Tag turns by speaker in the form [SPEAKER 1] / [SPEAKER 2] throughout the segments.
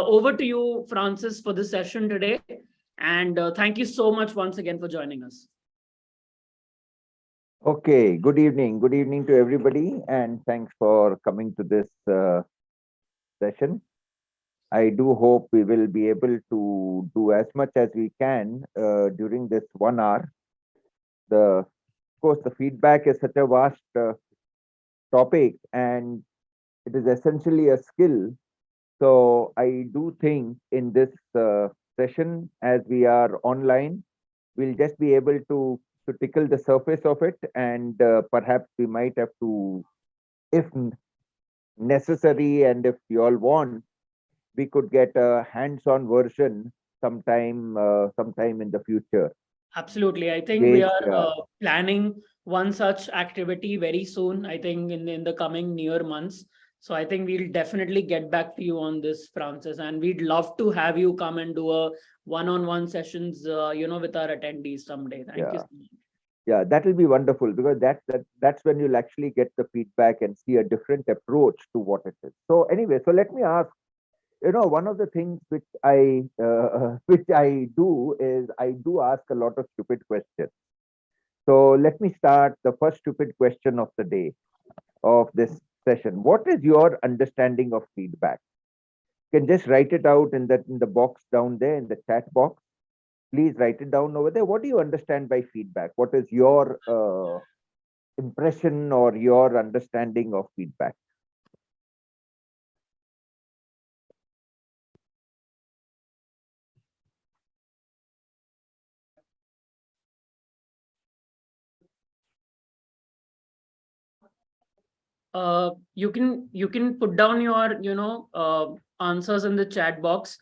[SPEAKER 1] over to you, Francis, for this session today. And thank you so much once again for joining us.
[SPEAKER 2] Okay, good evening. Good evening to everybody, and thanks for coming to this session. I do hope we will be able to do as much as we can during this 1 hour. Of course, the feedback is such a vast topic, and it is essentially a skill. So I do think in this session, as we are online, we'll just be able to tickle the surface of it, and perhaps we might have to, if necessary and if you all want, we could get a hands-on version sometime in the future.
[SPEAKER 1] Absolutely. I think we are planning one such activity very soon, I think in the coming near months. So I think we'll definitely get back to you on this, Francis, and we'd love to have you come and do a one-on-one sessions, with our attendees someday. Thank you so much.
[SPEAKER 2] Yeah, that will be wonderful, because that's when you'll actually get the feedback and see a different approach to what it is. So anyway, so let me ask, one of the things which I do is I do ask a lot of stupid questions. So let me start the first stupid question of the day of this session. What is your understanding of feedback? You can just write it out in the box down there, in the chat box. Please write it down over there. What do you understand by feedback? What is your impression or your understanding of feedback?
[SPEAKER 1] You can put down your answers in the chat box,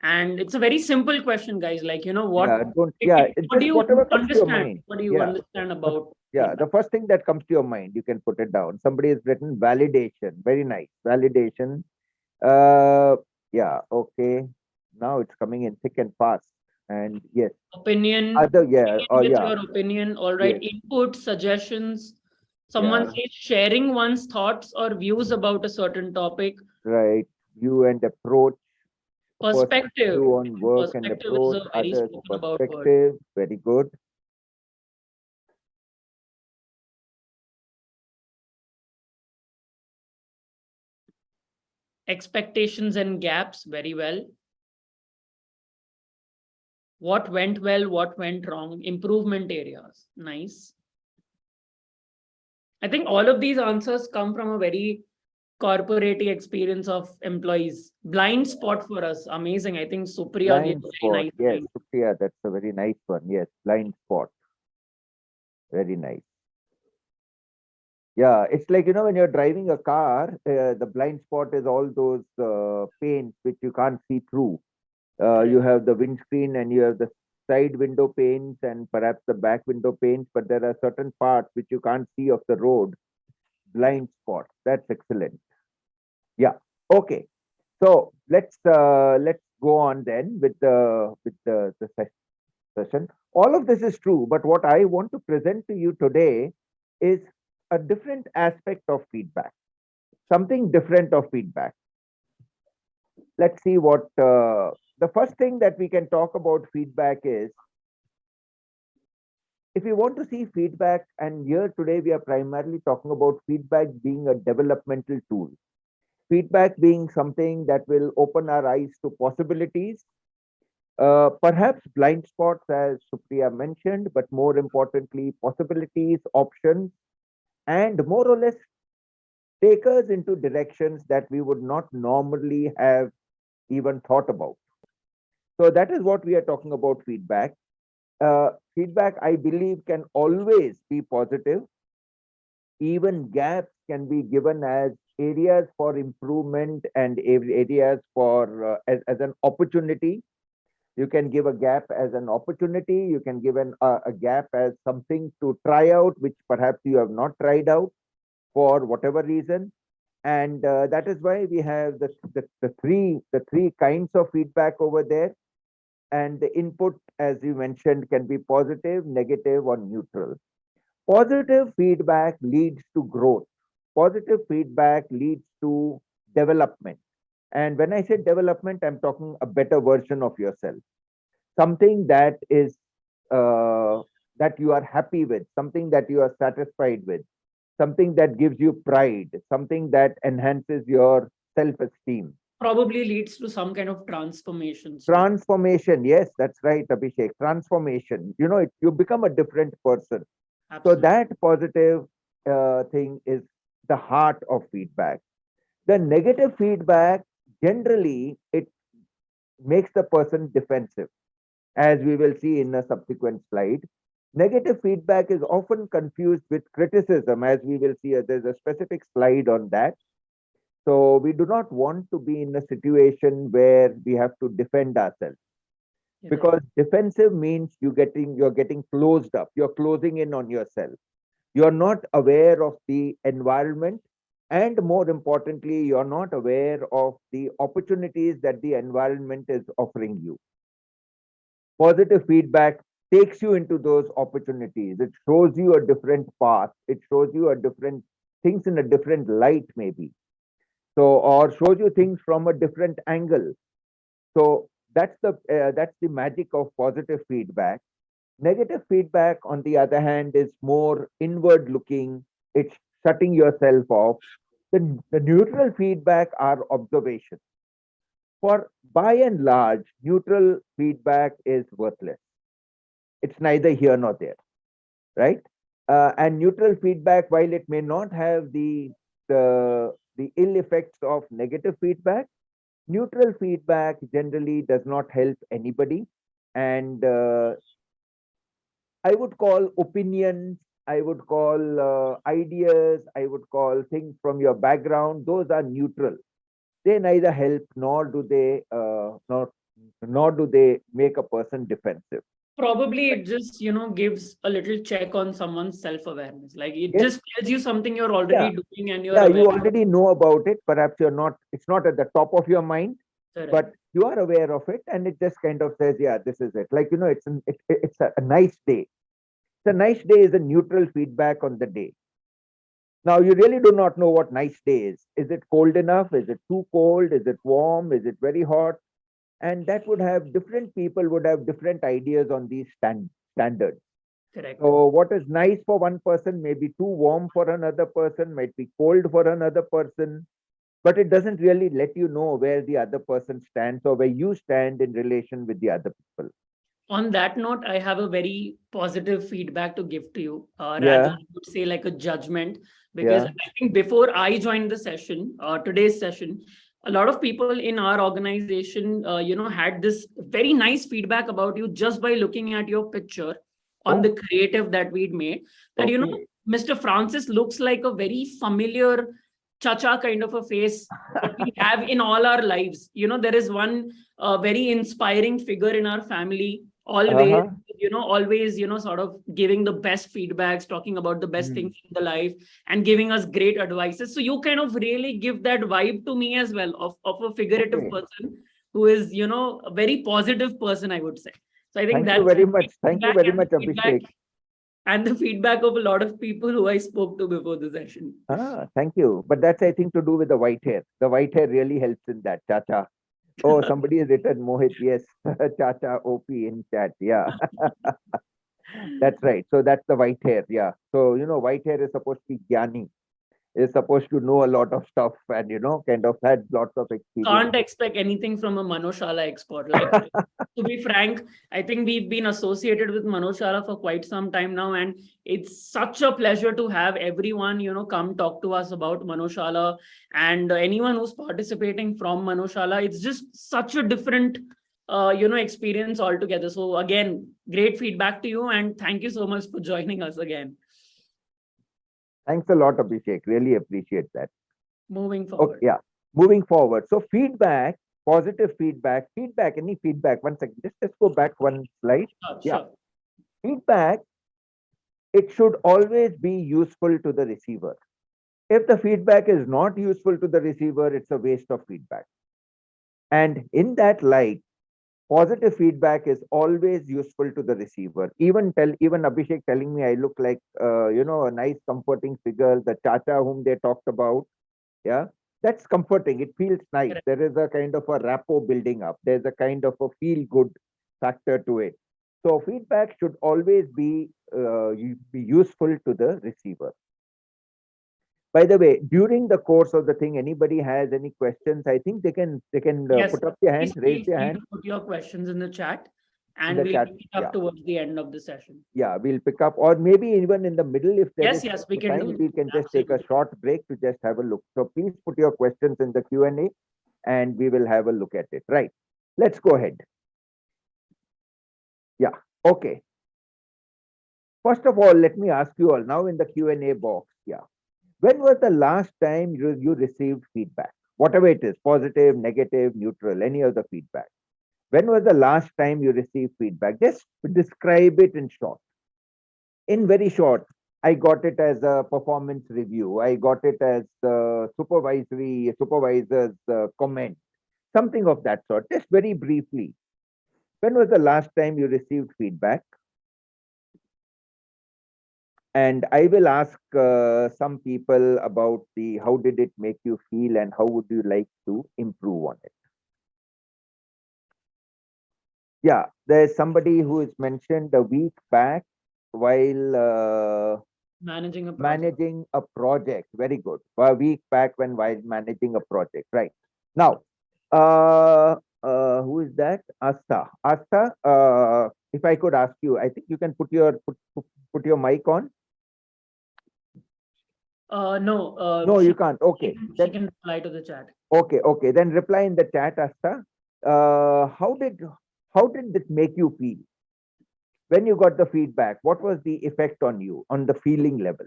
[SPEAKER 1] and it's a very simple question, guys. Like, what
[SPEAKER 2] What do
[SPEAKER 1] you
[SPEAKER 2] understand?
[SPEAKER 1] What do you understand about
[SPEAKER 2] feedback? The first thing that comes to your mind, you can put it down. Somebody has written validation. Very nice. Validation. Okay. Now it's coming in thick and fast. And yes.
[SPEAKER 1] Opinion. Your opinion. All right. Yes. Input, suggestions. Someone says sharing one's thoughts or views about a certain topic.
[SPEAKER 2] Right. View and approach.
[SPEAKER 1] Perspective.
[SPEAKER 2] View on work and approach. Others perspective. Very good.
[SPEAKER 1] Expectations and gaps. Very well. What went well, what went wrong, improvement areas. Nice. I think all of these answers come from a very corporate experience of employees. Blind spot for us. Amazing. I think Supriya gave a very nice.
[SPEAKER 2] Yes, Supriya, that's a very nice one. Yes, blind spot. Very nice. Yeah, it's like, when you're driving a car, the blind spot is all those panes which you can't see through. You have the windscreen and you have the side window panes and perhaps the back window panes, but there are certain parts which you can't see of the road. Blind spot. That's excellent. Yeah. Okay. So let's go on then with the session. All of this is true, but what I want to present to you today is a different aspect of feedback. Something different of feedback. Let's see what the first thing that we can talk about feedback is, if you want to see feedback, and here today we are primarily talking about feedback being a developmental tool. Feedback being something that will open our eyes to possibilities, perhaps blind spots, as Supriya mentioned, but more importantly, possibilities, options, and more or less take us into directions that we would not normally have even thought about. So that is what we are talking about feedback. Feedback, I believe, can always be positive. Even gaps can be given as areas for improvement and areas for as an opportunity. You can give a gap as an opportunity. You can give a gap as something to try out, which perhaps you have not tried out for whatever reason. And that is why we have the three kinds of feedback over there. And the input, as you mentioned, can be positive, negative, or neutral. Positive feedback leads to growth. Positive feedback leads to development. And when I say development, I'm talking a better version of yourself, something that is that you are happy with, something that you are satisfied with, something that gives you pride, something that enhances your self-esteem.
[SPEAKER 1] Probably leads to some kind of transformation soon.
[SPEAKER 2] Transformation, yes, that's right, Abhishek. Transformation. You become a different person. So
[SPEAKER 1] Absolutely.
[SPEAKER 2] that positive thing is the heart of feedback. The negative feedback, generally, it makes the person defensive, as we will see in a subsequent slide. Negative feedback is often confused with criticism, as we will see. There's a specific slide on that. So we do not want to be in a situation where we have to defend ourselves,
[SPEAKER 1] Right.
[SPEAKER 2] because defensive means you're getting closed up. You're closing in on yourself. You're not aware of the environment, and more importantly, you're not aware of the opportunities that the environment is offering you. Positive feedback takes you into those opportunities. It shows you a different path. It shows you a different things in a different light, maybe. So, or shows you things from a different angle. So that's the magic of positive feedback. Negative feedback, on the other hand, is more inward looking. It's shutting yourself off. The neutral feedback are observation. For by and large, neutral feedback is worthless. It's neither here nor there, right? And neutral feedback, while it may not have the ill effects of negative feedback, neutral feedback generally does not help anybody. And I would call opinions, I would call ideas, I would call things from your background. Those are neutral. They neither help nor do they make a person defensive.
[SPEAKER 1] Probably it just, gives a little check on someone's self-awareness. Like it
[SPEAKER 2] Yes,
[SPEAKER 1] just tells you something you're already
[SPEAKER 2] yeah,
[SPEAKER 1] doing and you're
[SPEAKER 2] yeah.
[SPEAKER 1] aware.
[SPEAKER 2] You already know about it. Perhaps you're not. It's not at the top of your mind,
[SPEAKER 1] Correct.
[SPEAKER 2] but you are aware of it, and it just kind of says, "Yeah, this is it." Like it's a nice day. The nice day is a neutral feedback on the day. Now, you really do not know what nice day is. Is it cold enough? Is it too cold? Is it warm? Is it very hot? And that would have different people would have different ideas on these standards.
[SPEAKER 1] Correct.
[SPEAKER 2] So, what is nice for one person may be too warm for another person, might be cold for another person, but it doesn't really let you know where the other person stands or where you stand in relation with the other people.
[SPEAKER 1] On that note, I have a very positive feedback to give to you. Rather,
[SPEAKER 2] Yeah,
[SPEAKER 1] I would say like a judgment, because
[SPEAKER 2] yeah.
[SPEAKER 1] I think before I joined the session, today's session, a lot of people in our organization, had this very nice feedback about you just by looking at your picture on the
[SPEAKER 2] Oh,
[SPEAKER 1] creative that we'd made. That
[SPEAKER 2] okay.
[SPEAKER 1] Mr. Francis looks like a very familiar chacha kind of a face that we have in all our lives. There is one very inspiring figure in our family, always
[SPEAKER 2] Uh-huh.
[SPEAKER 1] always sort of giving the best feedbacks, talking about the best
[SPEAKER 2] Hmm.
[SPEAKER 1] things in the life and giving us great advices. So you kind of really give that vibe to me as well, of a figurative
[SPEAKER 2] Okay.
[SPEAKER 1] person who is a very positive person, I would say. So I think
[SPEAKER 2] Thank you
[SPEAKER 1] that's
[SPEAKER 2] very
[SPEAKER 1] my
[SPEAKER 2] much. Thank you
[SPEAKER 1] feedback,
[SPEAKER 2] very
[SPEAKER 1] and
[SPEAKER 2] much,
[SPEAKER 1] the feedback
[SPEAKER 2] Abhishek.
[SPEAKER 1] of a lot of people who I spoke to before the session.
[SPEAKER 2] Thank you. But that's, I think, to do with the white hair. The white hair really helps in that. Cha-cha. Oh, somebody has written Mohit. Yes. Cha-cha OP in chat. Yeah, that's right. So that's the white hair. Yeah. So, white hair is supposed to be Gyani, is supposed to know a lot of stuff and, kind of had lots of experience.
[SPEAKER 1] Can't expect anything from a Manoshala expert. Like, to be frank, I think we've been associated with Manoshala for quite some time now, and it's such a pleasure to have everyone, come talk to us about Manoshala, and anyone who's participating from Manoshala. It's just such a different, experience altogether. So again, great feedback to you, and thank you so much for joining us again.
[SPEAKER 2] Thanks a lot, Abhishek. Really appreciate that.
[SPEAKER 1] Moving
[SPEAKER 2] Okay,
[SPEAKER 1] forward.
[SPEAKER 2] yeah. Moving forward. So feedback, positive feedback, any feedback. One second. Just go back one slide. Yeah.
[SPEAKER 1] Sure.
[SPEAKER 2] Feedback, it should always be useful to the receiver. If the feedback is not useful to the receiver, it's a waste of feedback. And in that light, positive feedback is always useful to the receiver. Even Abhishek telling me I look like a nice comforting figure, the chacha whom they talked about. Yeah, that's comforting. It feels nice.
[SPEAKER 1] Correct.
[SPEAKER 2] There is a kind of a rapport building up. There's a kind of a feel good factor to it. So feedback should always be useful to the receiver. By the way, during the course of the thing, anybody has any questions? I think they can
[SPEAKER 1] Yes,
[SPEAKER 2] put up their
[SPEAKER 1] please
[SPEAKER 2] hand, raise
[SPEAKER 1] feel
[SPEAKER 2] their
[SPEAKER 1] free to
[SPEAKER 2] hand
[SPEAKER 1] put your questions in the chat,
[SPEAKER 2] in
[SPEAKER 1] and
[SPEAKER 2] the
[SPEAKER 1] we'll
[SPEAKER 2] chat.
[SPEAKER 1] pick it
[SPEAKER 2] Yeah,
[SPEAKER 1] up towards the end of the session.
[SPEAKER 2] yeah, we'll pick up, or maybe even in the middle, if there is
[SPEAKER 1] Yes, we can do
[SPEAKER 2] time, we
[SPEAKER 1] that.
[SPEAKER 2] can just take a
[SPEAKER 1] Absolutely.
[SPEAKER 2] short break to just have a look. So please put your questions in the Q&A, and we will have a look at it. Right. Let's go ahead. Yeah. Okay. First of all, let me ask you all now in the Q&A box. Yeah. When was the last time you received feedback? Whatever it is, positive, negative, neutral, any of the feedback. When was the last time you received feedback? Just describe it in short. In very short, I got it as a performance review. I got it as supervisor's comment, something of that sort. Just very briefly. When was the last time you received feedback? And I will ask some people about the how did it make you feel and how would you like to improve on it. Yeah, there's somebody who is mentioned a week back while
[SPEAKER 1] Managing a project.
[SPEAKER 2] managing a project. Very good. A week back while managing a project. Right. Now, who is that? Asta. Asta, if I could ask you, I think you can put your mic on.
[SPEAKER 1] No,
[SPEAKER 2] No, you can't. Okay.
[SPEAKER 1] she can reply to the chat.
[SPEAKER 2] Okay, okay. Then reply in the chat, Asta. How did this make you feel when you got the feedback? What was the effect on you on the feeling level?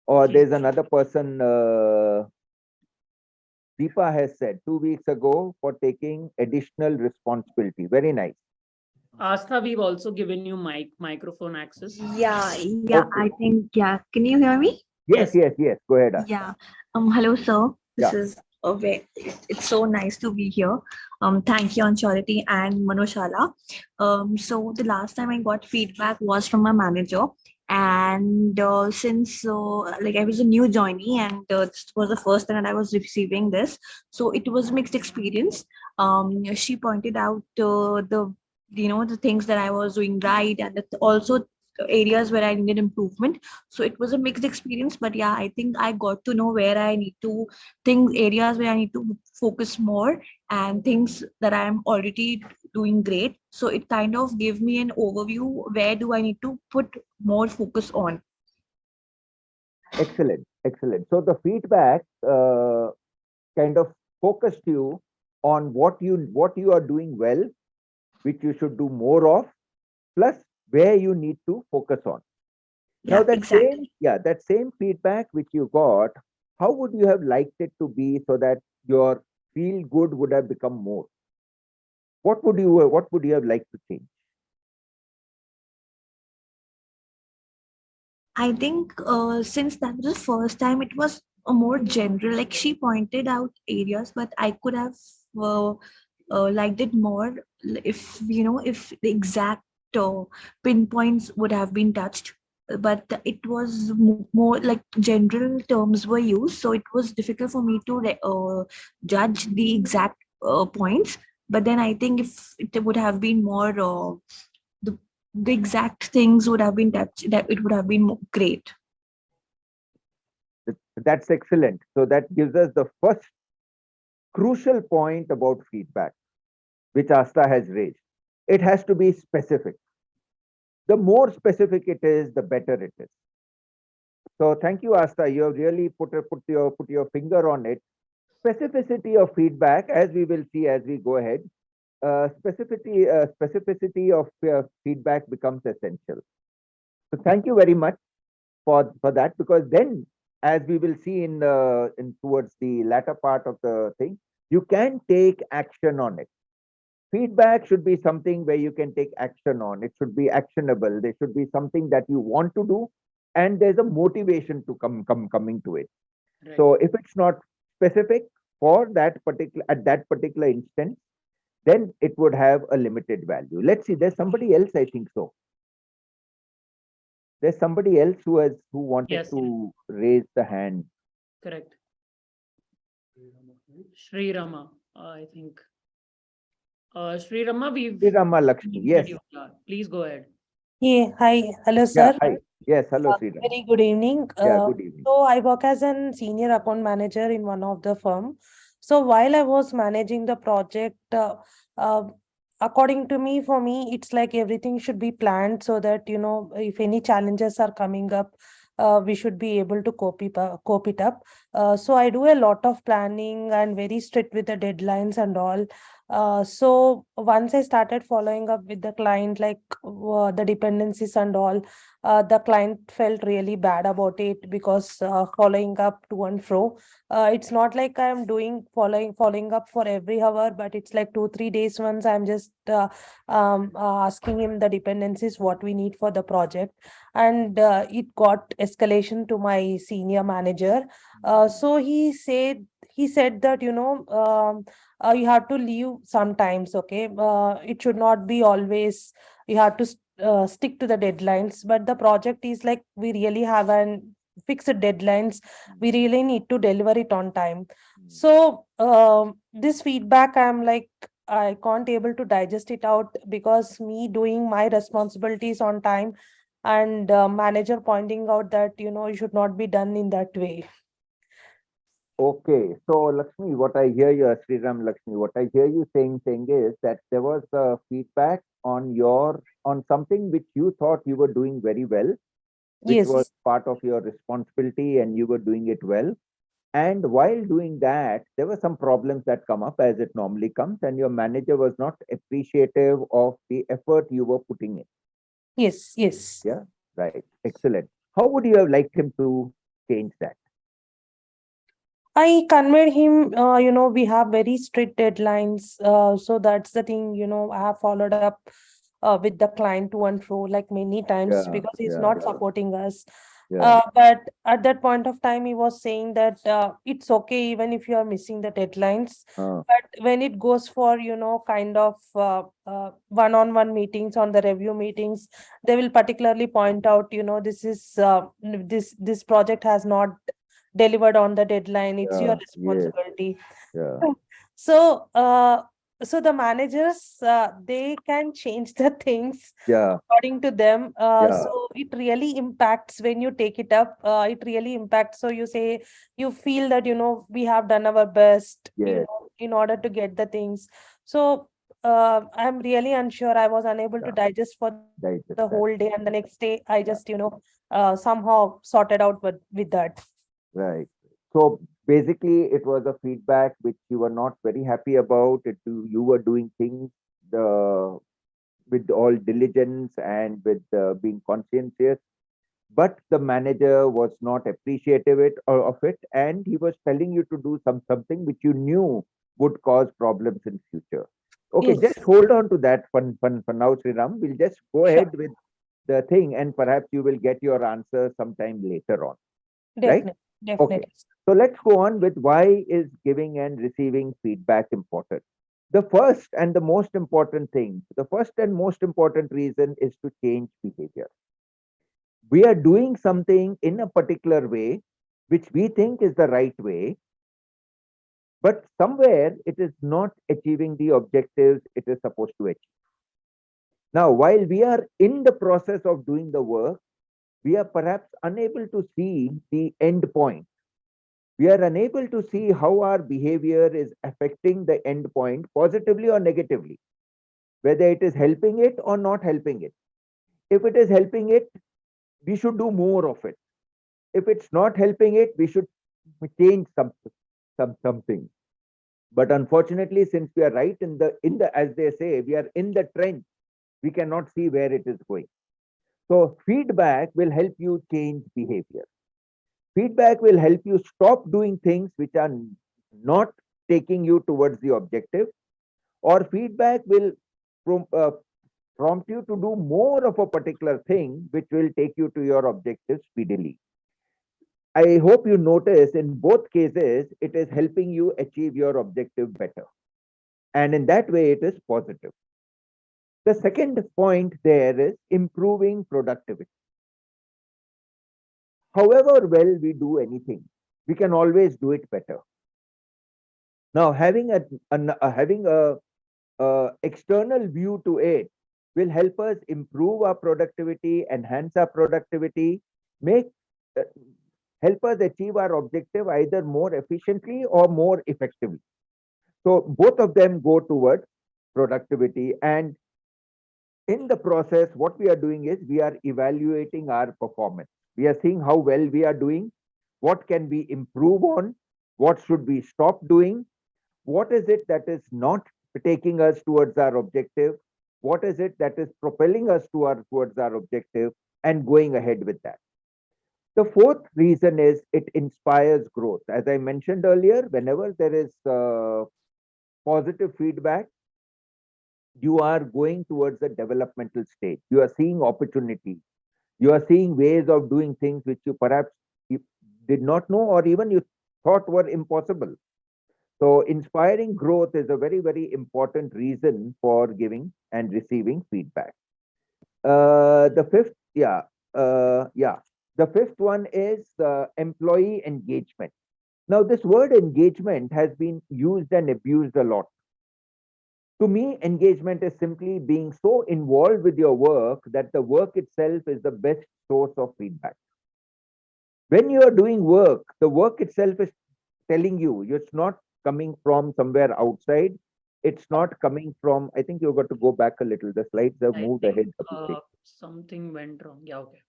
[SPEAKER 2] Or there's another person, Deepa has said 2 weeks ago for taking additional responsibility. Very nice.
[SPEAKER 1] Astha, we've also given you microphone access.
[SPEAKER 3] Yeah,
[SPEAKER 2] Okay.
[SPEAKER 3] I think, yeah. Can you hear me?
[SPEAKER 2] Yes, yes, yes. Go ahead, Asta.
[SPEAKER 3] Yeah. Hello, sir.
[SPEAKER 2] Yeah.
[SPEAKER 3] This is a very, it's so nice to be here. Thank you, Onsurity and Manoshala. So the last time I got feedback was from my manager, and since like I was a new joinee, and this was the first time that I was receiving this, so it was mixed experience. She pointed out the the things that I was doing right, and also areas where I needed improvement. So it was a mixed experience, but yeah, I think I got to know where I need to think, areas where I need to focus more, and things that I'm already doing great. So it kind of gave me an overview, where do I need to put more focus on.
[SPEAKER 2] Excellent, excellent. So the feedback kind of focused you on what you are doing well, which you should do more of, plus where you need to focus on. Now
[SPEAKER 3] Yeah, exactly.
[SPEAKER 2] that same feedback which you got, how would you have liked it to be so that your feel good would have become more? What would you have liked to change?
[SPEAKER 3] I think since that was the first time, it was a more general. Like, she pointed out areas, but I could have uh, liked it more if if the exact pinpoints would have been touched. But it was more like general terms were used, so it was difficult for me to judge the exact points. But then I think if it would have been more the the exact things would have been touched, that it would have been great.
[SPEAKER 2] That's excellent. So that gives us the first crucial point about feedback, which Asta has raised. It has to be specific. The more specific it is, the better it is. So thank you, Asta. You have really put your finger on it. Specificity of feedback, as we will see as we go ahead, specificity of feedback becomes essential. So thank you very much for that, because then, as we will see in towards the latter part of the thing, you can take action on it. Feedback should be something where you can take action on. It should be actionable. There should be something that you want to do, and there's a motivation to coming to it.
[SPEAKER 1] Right.
[SPEAKER 2] So if it's not specific for that particular instance, then it would have a limited value. Let's see. There's somebody else, I think so. There's somebody else who wanted
[SPEAKER 1] Yes, yes,
[SPEAKER 2] to raise the hand.
[SPEAKER 1] correct. Sri Rama, I think. Sri Rama, we've
[SPEAKER 2] Sri Rama Lakshmi.
[SPEAKER 1] muted
[SPEAKER 2] Yes.
[SPEAKER 1] you. Yeah, please go ahead.
[SPEAKER 4] Yeah, hi. Hello,
[SPEAKER 2] Yeah.
[SPEAKER 4] sir.
[SPEAKER 2] Hi. Yes. Hello, Sri Rama.
[SPEAKER 4] Very good evening.
[SPEAKER 2] Yeah. Good evening.
[SPEAKER 4] So I work as an senior account manager in one of the firm. So while I was managing the project, uh, according to me, for me, it's like everything should be planned so that, if any challenges are coming up, we should be able to cope it up. So I do a lot of planning and very strict with the deadlines and all. So once I started following up with the client, like the dependencies and all, the client felt really bad about it because following up to and fro. It's not like I'm doing following up for every hour, but it's like 2 3 days once I'm just asking him the dependencies what we need for the project, and it got escalation to my senior manager. So he said that you have to leave sometimes. Okay, it should not be always you have to stick to the deadlines, but the project is like we really have an fixed deadlines. We really need to deliver it on time. So this feedback, I'm like, I can't able to digest it out because me doing my responsibilities on time, and manager pointing out that it should not be done in that way.
[SPEAKER 2] Okay, so Lakshmi, what I hear you, Sriram Lakshmi, what I hear you saying is that there was feedback on something which you thought you were doing very well, which was
[SPEAKER 4] Yes.
[SPEAKER 2] part of your responsibility, and you were doing it well. And while doing that, there were some problems that come up as it normally comes, and your manager was not appreciative of the effort you were putting in.
[SPEAKER 4] Yes.
[SPEAKER 2] Yeah, right. Excellent. How would you have liked him to change that?
[SPEAKER 4] I conveyed him, we have very strict deadlines. So that's the thing, I have followed up with the client to and fro like many times
[SPEAKER 2] Yeah,
[SPEAKER 4] because he's
[SPEAKER 2] yeah,
[SPEAKER 4] not supporting us.
[SPEAKER 2] yeah.
[SPEAKER 4] But at that point of time, he was saying that it's okay even if you are missing the deadlines.
[SPEAKER 2] Uh,
[SPEAKER 4] But when it goes for, kind of one-on-one meetings on the review meetings, they will particularly point out, this project has not delivered on the deadline. It's your
[SPEAKER 2] yeah, yes,
[SPEAKER 4] responsibility.
[SPEAKER 2] yeah,
[SPEAKER 4] So, so the managers, they can change the things
[SPEAKER 2] yeah,
[SPEAKER 4] according to them.
[SPEAKER 2] yeah,
[SPEAKER 4] So it really impacts when you take it up. It really impacts. So you say you feel that we have done our best,
[SPEAKER 2] yes,
[SPEAKER 4] in order to get the things. So I'm really unsure. I was unable to
[SPEAKER 2] yeah.
[SPEAKER 4] digest for the whole day,
[SPEAKER 2] Digest
[SPEAKER 4] and the
[SPEAKER 2] that.
[SPEAKER 4] next day I just
[SPEAKER 2] Yeah,
[SPEAKER 4] somehow sorted out with that.
[SPEAKER 2] right. So basically, it was a feedback which you were not very happy about. You were doing things the with all diligence and with being conscientious, but the manager was not appreciative of it, and he was telling you to do something which you knew would cause problems in future. Okay, just
[SPEAKER 4] Yes,
[SPEAKER 2] hold on to that for now, Sriram. We'll just go
[SPEAKER 4] sure,
[SPEAKER 2] ahead with the thing, and perhaps you will get your answer sometime later on, right?
[SPEAKER 4] definitely,
[SPEAKER 2] Okay.
[SPEAKER 4] definitely.
[SPEAKER 2] So let's go on with why is giving and receiving feedback important. The first and most important reason is to change behavior. We are doing something in a particular way, which we think is the right way, but somewhere it is not achieving the objectives it is supposed to achieve. Now, while we are in the process of doing the work, we are perhaps unable to see the end point. We are unable to see how our behavior is affecting the end point positively or negatively, whether it is helping it or not helping it. If it is helping it, we should do more of it. If it's not helping it, we should change something. But unfortunately, since we are right in the as they say, we are in the trench, we cannot see where it is going. So feedback will help you change behavior. Feedback will help you stop doing things which are not taking you towards the objective, or feedback will prom- uh, prompt you to do more of a particular thing which will take you to your objective speedily. I hope you notice in both cases it is helping you achieve your objective better. And in that way, it is positive. The second point there is improving productivity. however well we do anything, we can always do it better. Now, having a external view to it will help us improve our productivity, enhance our productivity, make uh, help us achieve our objective either more efficiently or more effectively. So both of them go towards productivity, and in the process, what we are doing is we are evaluating our performance. We are seeing how well we are doing, what can we improve on, what should we stop doing, what is it that is not taking us towards our objective, what is it that is propelling us towards our objective, and going ahead with that. The fourth reason is it inspires growth. As I mentioned earlier, whenever there is positive feedback, you are going towards a developmental stage. You are seeing opportunities. You are seeing ways of doing things which you perhaps you did not know or even you thought were impossible. So inspiring growth is a very, very important reason for giving and receiving feedback. The fifth, the fifth one is employee engagement. Now, this word engagement has been used and abused a lot. To me, engagement is simply being so involved with your work that the work itself is the best source of feedback. When you are doing work, the work itself is telling you, it's not coming from somewhere outside. It's not coming from, I think you've got to go back a little. The slides have
[SPEAKER 1] I
[SPEAKER 2] moved
[SPEAKER 1] think
[SPEAKER 2] ahead. Abhishek.
[SPEAKER 1] something went wrong. Yeah, okay.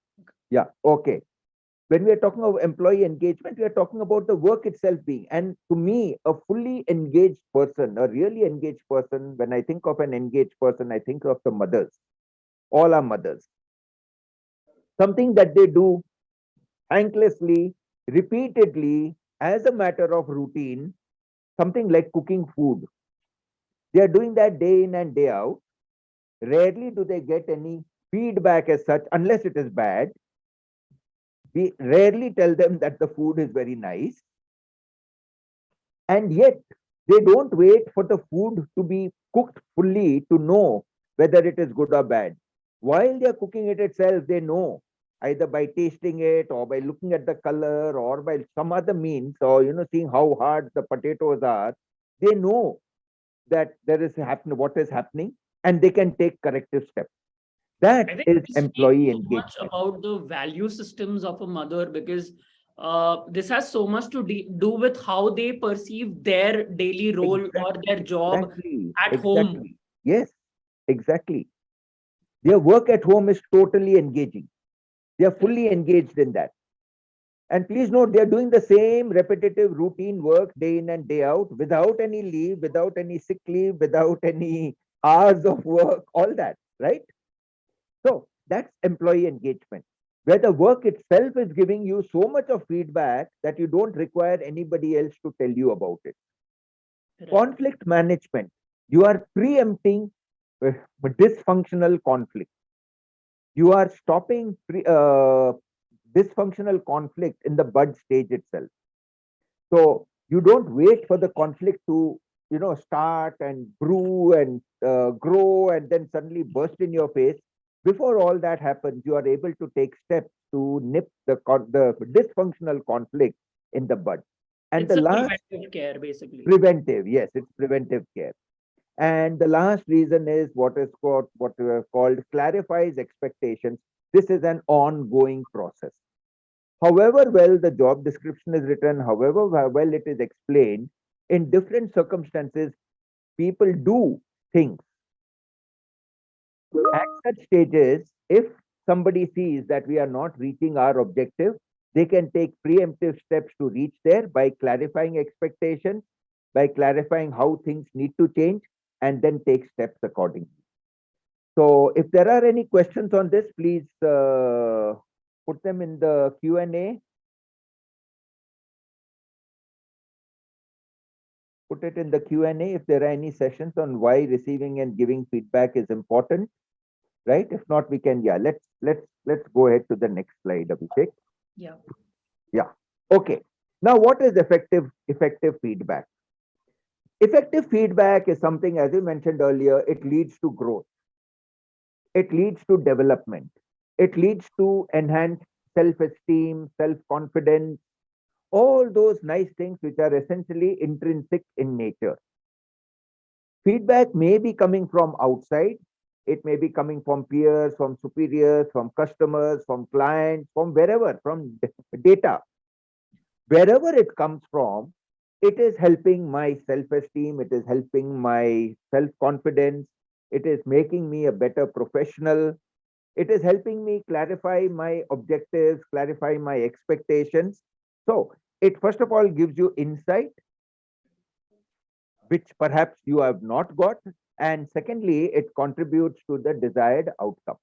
[SPEAKER 2] Yeah, okay. When we are talking of employee engagement, we are talking about the work itself being. And to me, a fully engaged person, a really engaged person, when I think of an engaged person, I think of the mothers, all our mothers. Something that they do thanklessly, repeatedly, as a matter of routine, something like cooking food. They are doing that day in and day out. Rarely do they get any feedback as such, unless it is bad. We rarely tell them that the food is very nice. And yet, they don't wait for the food to be cooked fully to know whether it is good or bad. While they are cooking it itself, they know either by tasting it or by looking at the color or by some other means or seeing how hard the potatoes are. They know that there is happen what is happening and they can take corrective steps.
[SPEAKER 1] I
[SPEAKER 2] That
[SPEAKER 1] think
[SPEAKER 2] is
[SPEAKER 1] this speaks
[SPEAKER 2] employee
[SPEAKER 1] so much
[SPEAKER 2] engagement.
[SPEAKER 1] about the value systems of a mother because this has so much to do with how they perceive their daily role or their job at home.
[SPEAKER 2] Exactly. Yes, exactly. Their work at home is totally engaging. They are
[SPEAKER 1] Correct.
[SPEAKER 2] fully engaged in that. And please note, they are doing the same repetitive routine work day in and day out without any leave, without any sick leave, without any hours of work, all that, right? So that's employee engagement, where the work itself is giving you so much of feedback that you don't require anybody else to tell you about it.
[SPEAKER 1] Correct.
[SPEAKER 2] Conflict management, you are preempting dysfunctional conflict. You are stopping dysfunctional conflict in the bud stage itself. So you don't wait for the conflict to start and brew and grow and then suddenly burst in your face. Before all that happens, you are able to take steps to nip the dysfunctional conflict in the bud. And
[SPEAKER 1] It's
[SPEAKER 2] the
[SPEAKER 1] a
[SPEAKER 2] last,
[SPEAKER 1] preventive care, basically.
[SPEAKER 2] preventive, yes, it's preventive care. And the last reason is what we have called clarifies expectations. This is an ongoing process. However well the job description is written, however well it is explained, in different circumstances, people do things. At such stages, if somebody sees that we are not reaching our objective, they can take preemptive steps to reach there by clarifying expectations, by clarifying how things need to change, and then take steps accordingly. So if there are any questions on this, please put them in the Q&A. Put it in the Q&A if there are any sessions on why receiving and giving feedback is important, right? If not, we can, let's go ahead to the next slide, Abhishek.
[SPEAKER 1] Yeah.
[SPEAKER 2] Yeah. Okay. Now, what is effective feedback? Effective feedback is something, as you mentioned earlier, it leads to growth. It leads to development. It leads to enhanced self-esteem, self-confidence, all those nice things which are essentially intrinsic in nature. Feedback may be coming from outside. It may be coming from peers, from superiors, from customers, from clients, from wherever, from data. Wherever it comes from, it is helping my self-esteem, it is helping my self-confidence, it is making me a better professional, it is helping me clarify my objectives, clarify my expectations. So it first of all gives you insight, which perhaps you have not got. And secondly, it contributes to the desired outcome.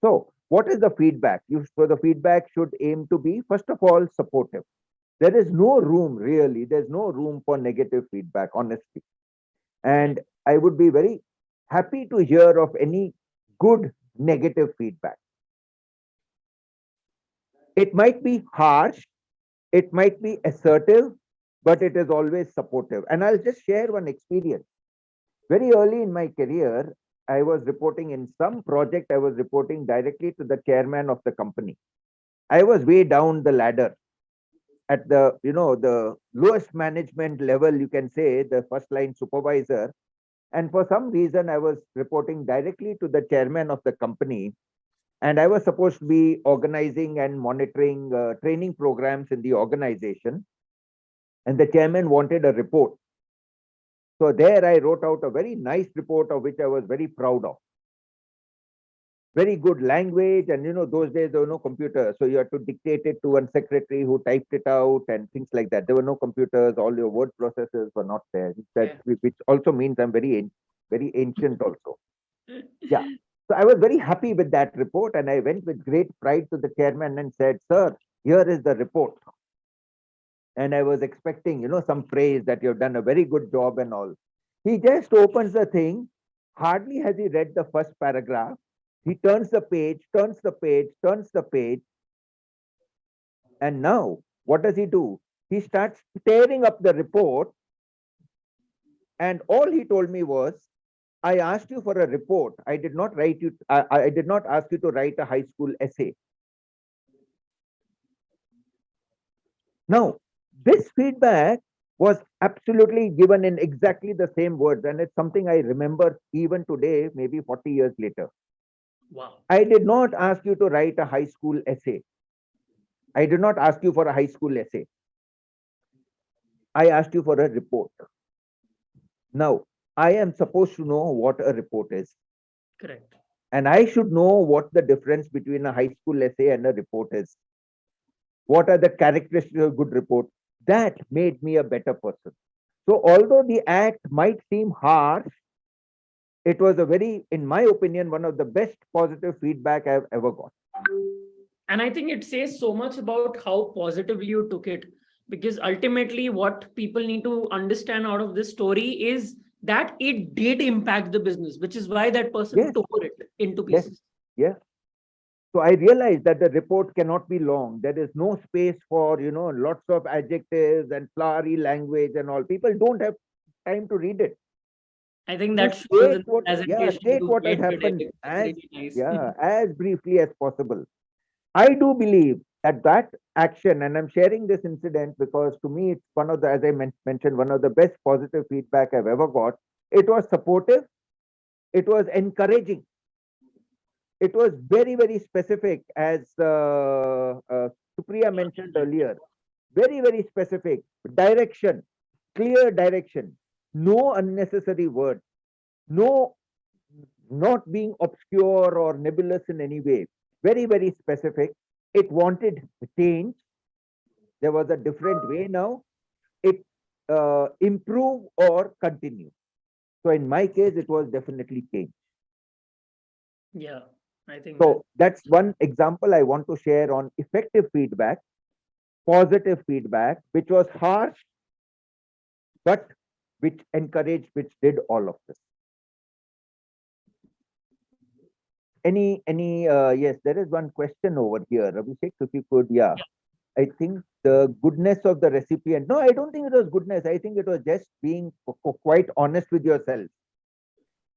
[SPEAKER 2] So what is the feedback? So the feedback should aim to be, first of all, supportive. There is no room, really, there's no room for negative feedback, honestly. And I would be very happy to hear of any good negative feedback. It might be harsh, it might be assertive, but it is always supportive. And I'll just share one experience. Very early in my career, I was reporting in some project, I was reporting directly to the chairman of the company. I was way down the ladder at the, the lowest management level, you can say, the first line supervisor. And for some reason, I was reporting directly to the chairman of the company. And I was supposed to be organizing and monitoring training programs in the organization. And the chairman wanted a report. So there I wrote out a very nice report of which I was very proud of. Very good language, and those days there were no computers, so you had to dictate it to one secretary who typed it out and things like that. There were no computers, all your word processors were not there. Which also means I'm very ancient also. Yeah. So I was very happy with that report, and I went with great pride to the chairman and said, "Sir, here is the report." And I was expecting, some praise that you've done a very good job and all. He just opens the thing. Hardly has he read the first paragraph. He turns the page, turns the page, turns the page. And now, what does he do? He starts tearing up the report. And all he told me was, I asked you for a report. I did not ask you to write a high school essay. Now, this feedback was absolutely given in exactly the same words. And it's something I remember even today, maybe 40 years later.
[SPEAKER 1] Wow.
[SPEAKER 2] I did not ask you to write a high school essay. I did not ask you for a high school essay. I asked you for a report. Now, I am supposed to know what a report is.
[SPEAKER 1] Correct.
[SPEAKER 2] And I should know what the difference between a high school essay and a report is. What are the characteristics of a good report? That made me a better person. So although the act might seem harsh, it was in my opinion, one of the best positive feedback I've ever got.
[SPEAKER 1] And I think it says so much about how positively you took it, because ultimately what people need to understand out of this story is that it did impact the business, which is why that person tore it into pieces.
[SPEAKER 2] Yes. So I realized that the report cannot be long. There is no space for, lots of adjectives and flowery language and all. People don't have time to read it.
[SPEAKER 1] I think that shows in the presentation.
[SPEAKER 2] State what has
[SPEAKER 1] today.
[SPEAKER 2] happened as,
[SPEAKER 1] really nice.
[SPEAKER 2] as briefly as possible. I do believe that action, and I'm sharing this incident because to me, it's one of the, as I mentioned, one of the best positive feedback I've ever got. It was supportive. It was encouraging. It was very, very specific, as Supriya mentioned earlier. Very, very specific. Direction, clear direction. No unnecessary words. No, not being obscure or nebulous in any way. Very, very specific. It wanted change. There was a different way now. It improve or continue. So in my case, it was definitely change.
[SPEAKER 1] Yeah, I think
[SPEAKER 2] so. That's one example I want to share on effective feedback, positive feedback, which was harsh, but which encouraged, which did all of this. Yes, there is one question over here. Abhishek, if you could, I think the goodness of the recipient. No, I don't think it was goodness. I think it was just being quite honest with yourself.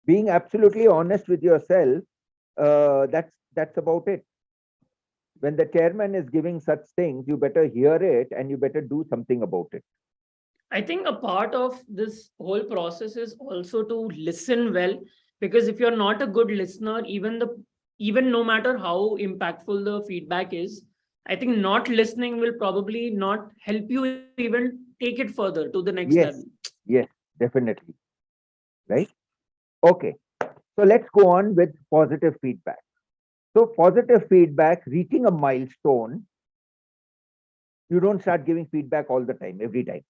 [SPEAKER 2] Being absolutely honest with yourself. That's about it. When the chairman is giving such things, you better hear it and you better do something about it.
[SPEAKER 1] I think a part of this whole process is also to listen well, because if you're not a good listener, even no matter how impactful the feedback is, I think not listening will probably not help you even take it further to the next level.
[SPEAKER 2] Yes, yes, definitely. Right? Okay. So let's go on with positive feedback. So positive feedback, reaching a milestone, you don't start giving feedback all the time, every time.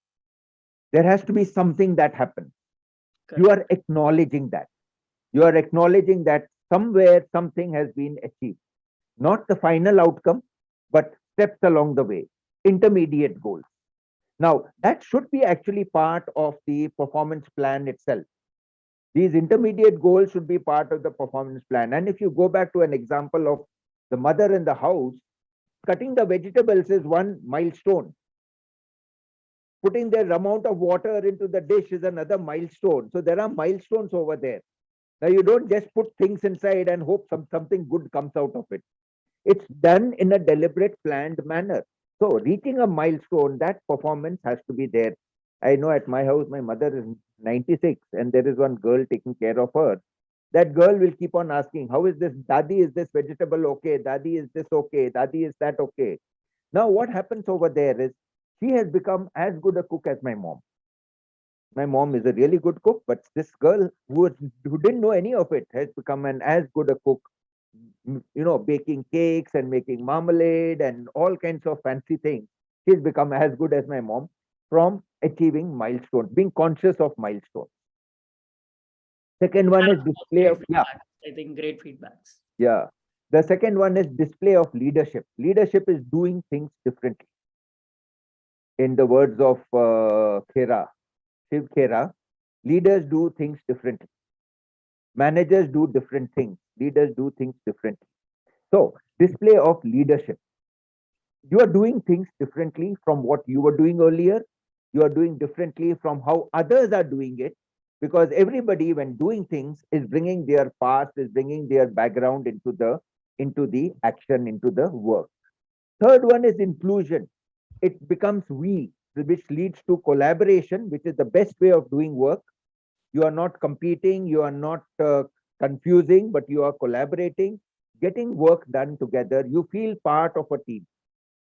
[SPEAKER 2] There has to be something that happens. You are acknowledging that. You are acknowledging that somewhere something has been achieved. Not the final outcome, but steps along the way, intermediate goals. Now, that should be actually part of the performance plan itself. These intermediate goals should be part of the performance plan. And if you go back to an example of the mother in the house, cutting the vegetables is one milestone. Putting the amount of water into the dish is another milestone. So there are milestones over there. Now you don't just put things inside and hope something good comes out of it. It's done in a deliberate, planned manner. So reaching a milestone, that performance has to be there. I know at my house, my mother is 96 and there is one girl taking care of her. That girl will keep on asking, how is this? Dadi, is this vegetable okay? Dadi, is this okay? Dadi, is that okay? Now what happens over there is she has become as good a cook as my mom. My mom is a really good cook, but this girl who didn't know any of it has become an as good a cook, baking cakes and making marmalade and all kinds of fancy things. She's become as good as my mom from achieving milestones, being conscious of milestones. Second one is display of,
[SPEAKER 1] I think great feedbacks.
[SPEAKER 2] Yeah. The second one is display of leadership. Leadership is doing things differently. In the words of Shiv Khera, leaders do things differently. Managers do different things. Leaders do things differently. So, display of leadership. You are doing things differently from what you were doing earlier. You are doing differently from how others are doing it, because everybody, when doing things, is bringing their past, is bringing their background into the action, into the work. Third one is inclusion. It becomes we, which leads to collaboration, which is the best way of doing work. You are not competing, you are not confusing, but you are collaborating, getting work done together. You feel part of a team.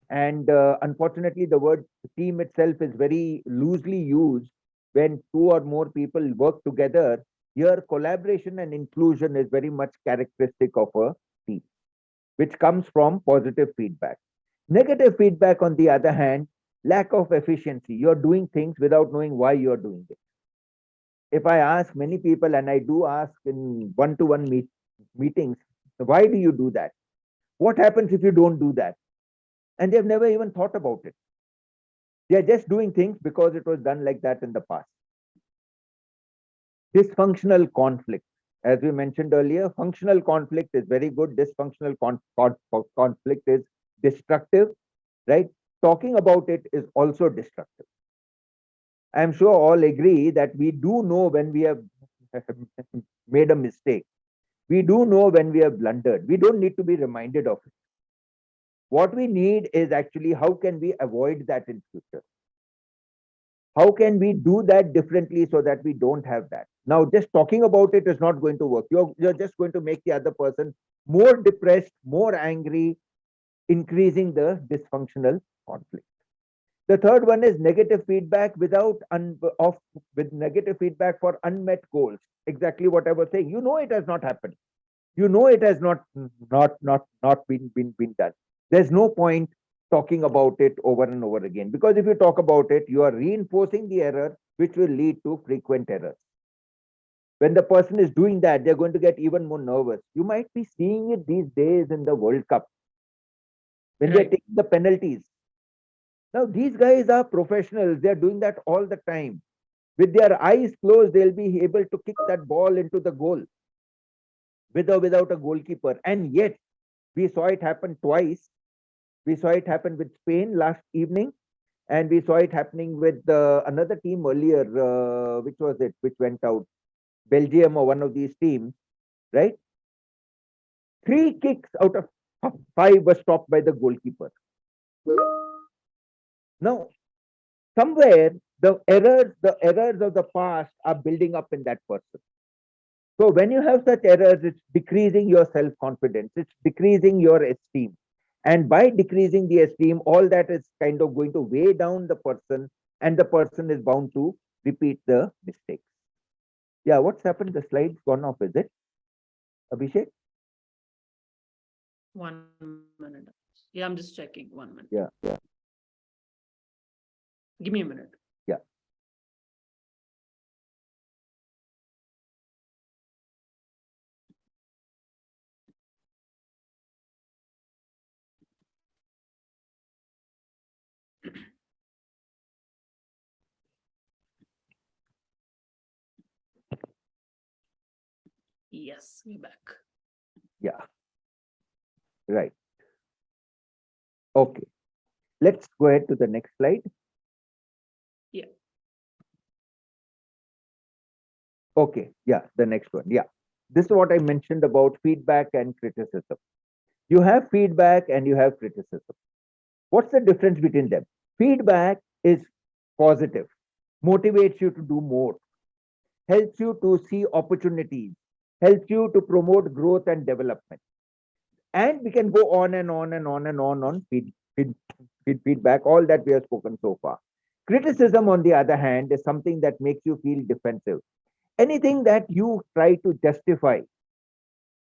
[SPEAKER 2] And unfortunately, the word team itself is very loosely used when two or more people work together. Here, collaboration and inclusion is very much characteristic of a team, which comes from positive feedback. Negative feedback, on the other hand, lack of efficiency. You're doing things without knowing why you're doing it. If I ask many people, and I do ask in one-to-one meetings, why do you do that? What happens if you don't do that? And they've never even thought about it. They're just doing things because it was done like that in the past. Dysfunctional conflict. As we mentioned earlier, functional conflict is very good. Dysfunctional conflict is destructive, right? Talking about it is also destructive. I'm sure all agree that we do know when we have made a mistake. We do know when we have blundered. We don't need to be reminded of it. What we need is actually how can we avoid that in future? How can we do that differently so that we don't have that? Now, just talking about it is not going to work. You're just going to make the other person more depressed, more angry, increasing the dysfunctional conflict. The third one is negative feedback with negative feedback for unmet goals. Exactly what I was saying. You know it has not happened. You know it has not been done. There's no point talking about it over and over again, because if you talk about it, you are reinforcing the error, which will lead to frequent errors. When the person is doing that, they're going to get even more nervous. You might be seeing it these days in the World Cup when they're taking the penalties. Now, these guys are professionals. They're doing that all the time. With their eyes closed, they'll be able to kick that ball into the goal with or without a goalkeeper. And yet, we saw it happen twice. We saw it happen with Spain last evening, and we saw it happening with another team earlier. Which was it? Which went out? Belgium or one of these teams, right? 3 kicks out of 5 were stopped by the goalkeeper. Now, somewhere the errors of the past are building up in that person. So when you have such errors, it's decreasing your self-confidence, it's decreasing your esteem. And by decreasing the esteem, all that is kind of going to weigh down the person, and the person is bound to repeat the mistakes. Yeah, what's happened? The slide's gone off, is it? Abhishek?
[SPEAKER 1] 1 minute. Yeah, I'm just checking. 1 minute.
[SPEAKER 2] Yeah.
[SPEAKER 1] Give me a minute.
[SPEAKER 2] Yeah.
[SPEAKER 1] Yes, we're back.
[SPEAKER 2] Yeah. Right. Okay. Let's go ahead to the next slide.
[SPEAKER 1] Yeah.
[SPEAKER 2] Okay. Yeah, the next one. Yeah. This is what I mentioned about feedback and criticism. You have feedback and you have criticism. What's the difference between them? Feedback is positive, motivates you to do more, helps you to see opportunities, helps you to promote growth and development. And we can go on and on and on and on feedback, all that we have spoken so far. Criticism, on the other hand, is something that makes you feel defensive. Anything that you try to justify,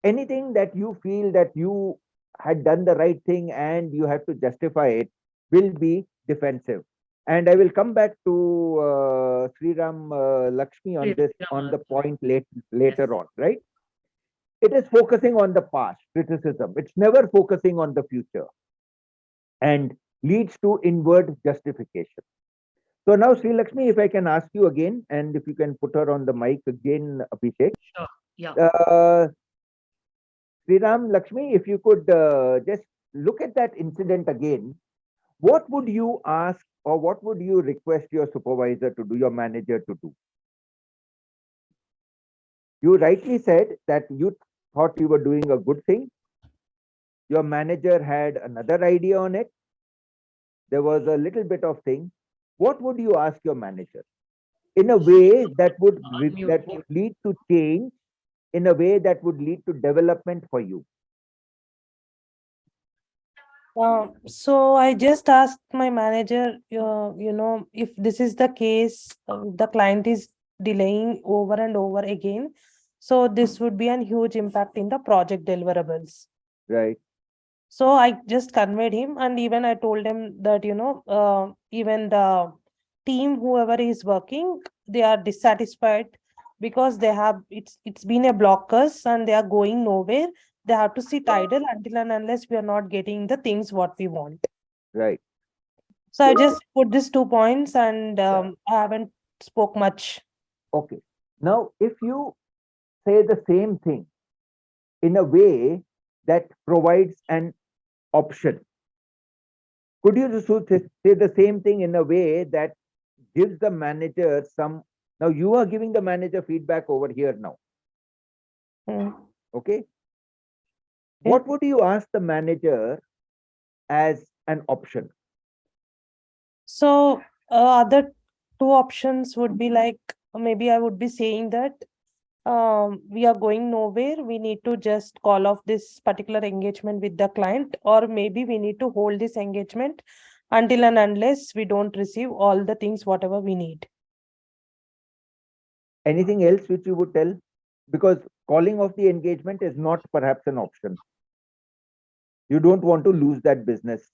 [SPEAKER 2] anything that you feel that you had done the right thing and you have to justify it, will be defensive. And I will come back to Sriram Lakshmi on this, on the point later on, right? It is focusing on the past, criticism. It's never focusing on the future and leads to inward justification. So now, Sri Lakshmi, if I can ask you again, and if you can put her on the mic again, Abhishek.
[SPEAKER 1] Sure. Yeah.
[SPEAKER 2] Sriram Lakshmi, if you could just look at that incident again, what would you ask or what would you request your supervisor to do, your manager to do? You rightly said that you thought you were doing a good thing. Your manager had another idea on it. There was a little bit of thing. What would you ask your manager in a way that would lead to change, in a way that would lead to development for you?
[SPEAKER 4] So I just asked my manager, if this is the case, the client is delaying over and over again. So this would be a huge impact in the project deliverables.
[SPEAKER 2] Right.
[SPEAKER 4] So I just conveyed him, and even I told him that, even the team, whoever is working, they are dissatisfied because they have, it's been a blockers and they are going nowhere. They have to sit idle until and unless we are not getting the things what we want.
[SPEAKER 2] Right.
[SPEAKER 4] So I just put these 2 points, and I haven't spoke much.
[SPEAKER 2] Okay. Now, if you say the same thing in a way that provides an option, could you just say the same thing in a way that gives the manager some? Now you are giving the manager feedback over here now. Okay. What would you ask the manager as an option?
[SPEAKER 4] So other 2 options would be like, maybe I would be saying that we are going nowhere. We need to just call off this particular engagement with the client, or maybe we need to hold this engagement until and unless we don't receive all the things whatever we need.
[SPEAKER 2] Anything else which you would tell? Because calling off the engagement is not perhaps an option. You don't want to lose that business,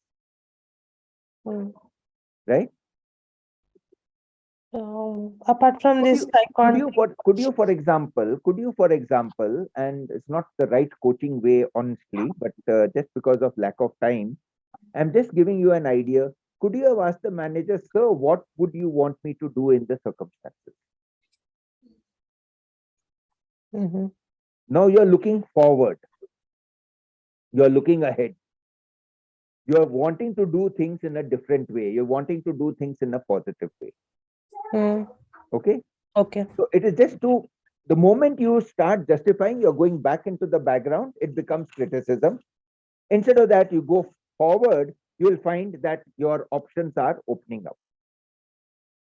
[SPEAKER 2] right?
[SPEAKER 4] Apart from this, I can't.
[SPEAKER 2] Could you, for example, and it's not the right coaching way, honestly, but just because of lack of time, I'm just giving you an idea. Could you have asked the manager, sir, what would you want me to do in the circumstances? Now you're looking forward. You're looking ahead. You're wanting to do things in a different way. You're wanting to do things in a positive way. Okay?
[SPEAKER 4] Okay.
[SPEAKER 2] So it is just to, the moment you start justifying, you're going back into the background, it becomes criticism. Instead of that, you go forward, you will find that your options are opening up.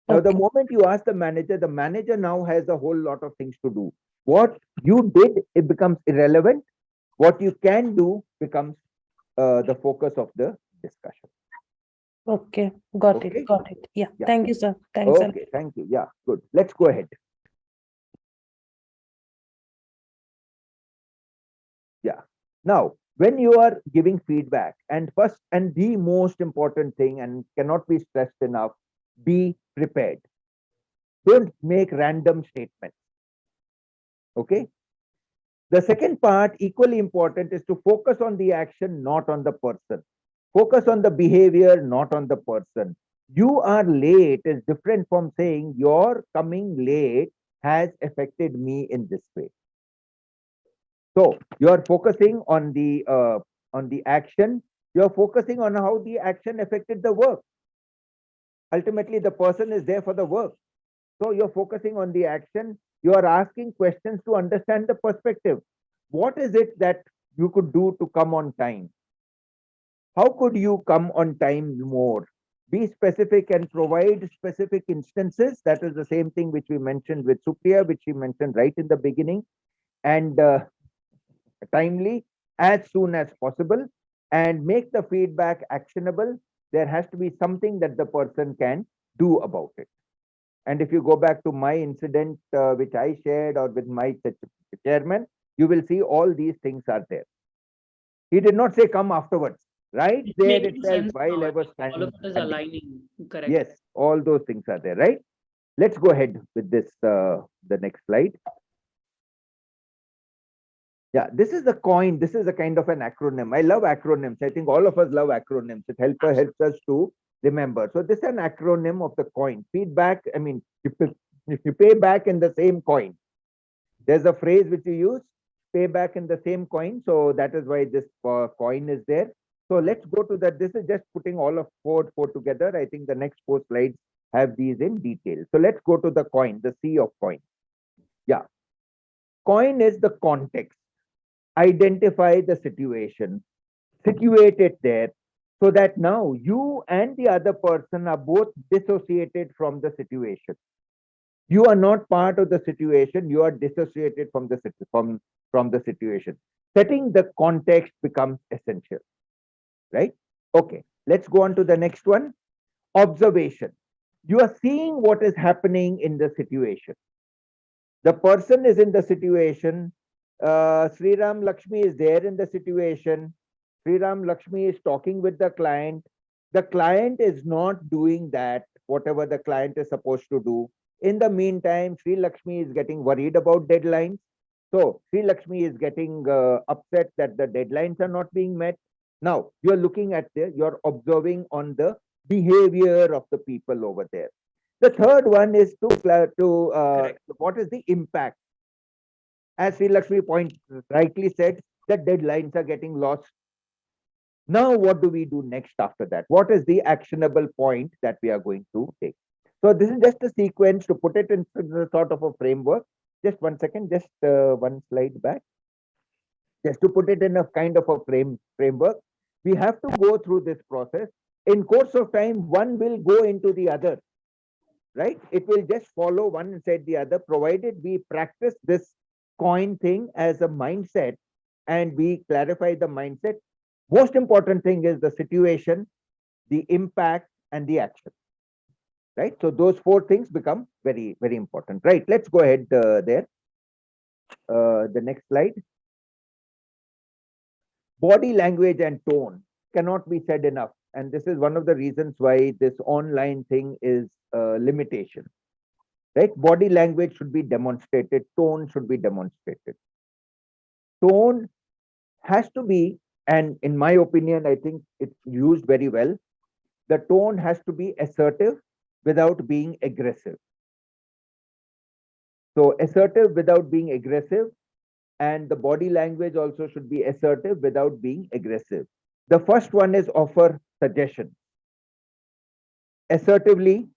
[SPEAKER 2] Now, the
[SPEAKER 4] Okay.
[SPEAKER 2] moment you ask the manager now has a whole lot of things to do. What you did, it becomes irrelevant. What you can do becomes the focus of the discussion.
[SPEAKER 4] Okay. Got it.
[SPEAKER 2] Okay.
[SPEAKER 4] Got it. Yeah.
[SPEAKER 2] Yeah.
[SPEAKER 4] Thank you, sir. Thanks a lot.
[SPEAKER 2] Okay. Thank you. Yeah. Good. Let's go ahead. Yeah. Now, when you are giving feedback, and first and the most important thing, and cannot be stressed enough, be prepared. Don't make random statements. Okay. The second part, equally important, is to focus on the action, not on the person. Focus on the behavior, not on the person. You are late is different from saying your coming late has affected me in this way. So you are focusing on the action. You are focusing on how the action affected the work. Ultimately, the person is there for the work. So you're focusing on the action. You are asking questions to understand the perspective. What is it that you could do to come on time? How could you come on time more? Be specific and provide specific instances. That is the same thing which we mentioned with Supriya, which she mentioned right in the beginning. And timely as soon as possible, and make the feedback actionable. There has to be something that the person can do about it. And if you go back to my incident, which I shared, or with my chairman, you will see all these things are there. He did not say come afterwards. Right
[SPEAKER 1] It's
[SPEAKER 2] there
[SPEAKER 1] making
[SPEAKER 2] itself,
[SPEAKER 1] sense
[SPEAKER 2] while
[SPEAKER 1] now.
[SPEAKER 2] I
[SPEAKER 1] I
[SPEAKER 2] was
[SPEAKER 1] think all
[SPEAKER 2] standing.
[SPEAKER 1] of it is aligning. Correct.
[SPEAKER 2] Yes, all those things are there, right? Let's go ahead with this, the next slide. Yeah, this is the coin. This is a kind of an acronym. I love acronyms. I think all of us love acronyms. It helps us to remember. So this is an acronym of the coin. Feedback, I mean, if you pay back in the same coin, there's a phrase which you use, pay back in the same coin. So that is why this coin is there. So let's go to that. This is just putting all of four together. I think the next four slides have these in detail. So let's go to the coin, the C of coin. Yeah. Coin is the context. Identify the situation, situate it there, so that now you and the other person are both dissociated from the situation. You are not part of the situation, you are dissociated from the situation. Setting the context becomes essential, right? Okay, let's go on to the next one. Observation. You are seeing what is happening in the situation. The person is in the situation. Sri Ram Lakshmi is there in the situation. Sri Ram Lakshmi is talking with the client. The client is not doing that, whatever the client is supposed to do. In the meantime, Sri Lakshmi is getting worried about deadlines. So Sri Lakshmi is getting upset that the deadlines are not being met. Now you're looking at you're observing on the behavior of the people over there. The third one is what is the impact? As Sri Lakshmi point rightly said, the deadlines are getting lost. Now, what do we do next after that? What is the actionable point that we are going to take? So this is just a sequence to put it into the sort of a framework. Just 1 second, just one slide back. Just to put it in a kind of a framework, we have to go through this process. In course of time, one will go into the other, right? It will just follow one inside the other, provided we practice this coin thing as a mindset and we clarify the mindset. Most important thing is the situation, the impact, and the action, right? So those four things become very, very important, right? Let's go ahead there. The next slide. Body language and tone cannot be said enough. And this is one of the reasons why this online thing is a limitation, right? Body language should be demonstrated, tone should be demonstrated. Tone has to be, and in my opinion, I think it's used very well. The tone has to be assertive without being aggressive. So assertive without being aggressive, and the body language also should be assertive without being aggressive. The first one is offer suggestion assertively.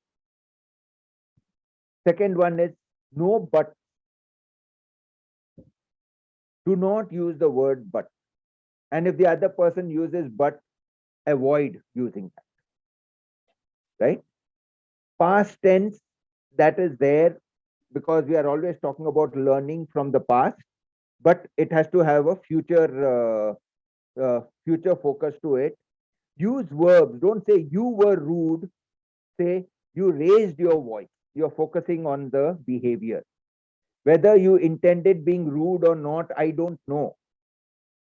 [SPEAKER 2] Second one is no but. Do not use the word but. And if the other person uses but, avoid using that, right? Past tense, that is there because we are always talking about learning from the past, but it has to have a future focus to it. Use verbs. Don't say you were rude. Say you raised your voice. You're focusing on the behavior. Whether you intended being rude or not, I don't know.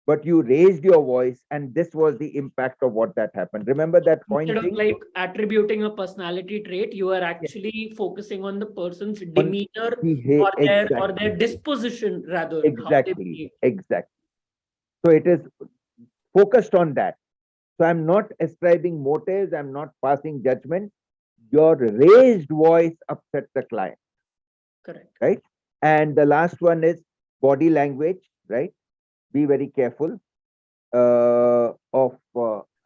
[SPEAKER 2] But you raised your voice, and this was the impact of what that happened. Remember that coin
[SPEAKER 1] Instead of
[SPEAKER 2] thing?
[SPEAKER 1] like attributing a personality trait, you are
[SPEAKER 2] Yes.
[SPEAKER 1] actually focusing on the person's
[SPEAKER 2] On
[SPEAKER 1] demeanor or
[SPEAKER 2] exactly.
[SPEAKER 1] their disposition, rather, how they
[SPEAKER 2] Exactly.
[SPEAKER 1] behave.
[SPEAKER 2] Exactly. So it is focused on that. So I'm not ascribing motives, I'm not passing judgment. Your raised voice upset the client,
[SPEAKER 1] Correct.
[SPEAKER 2] right? And the last one is body language, right? Be very careful of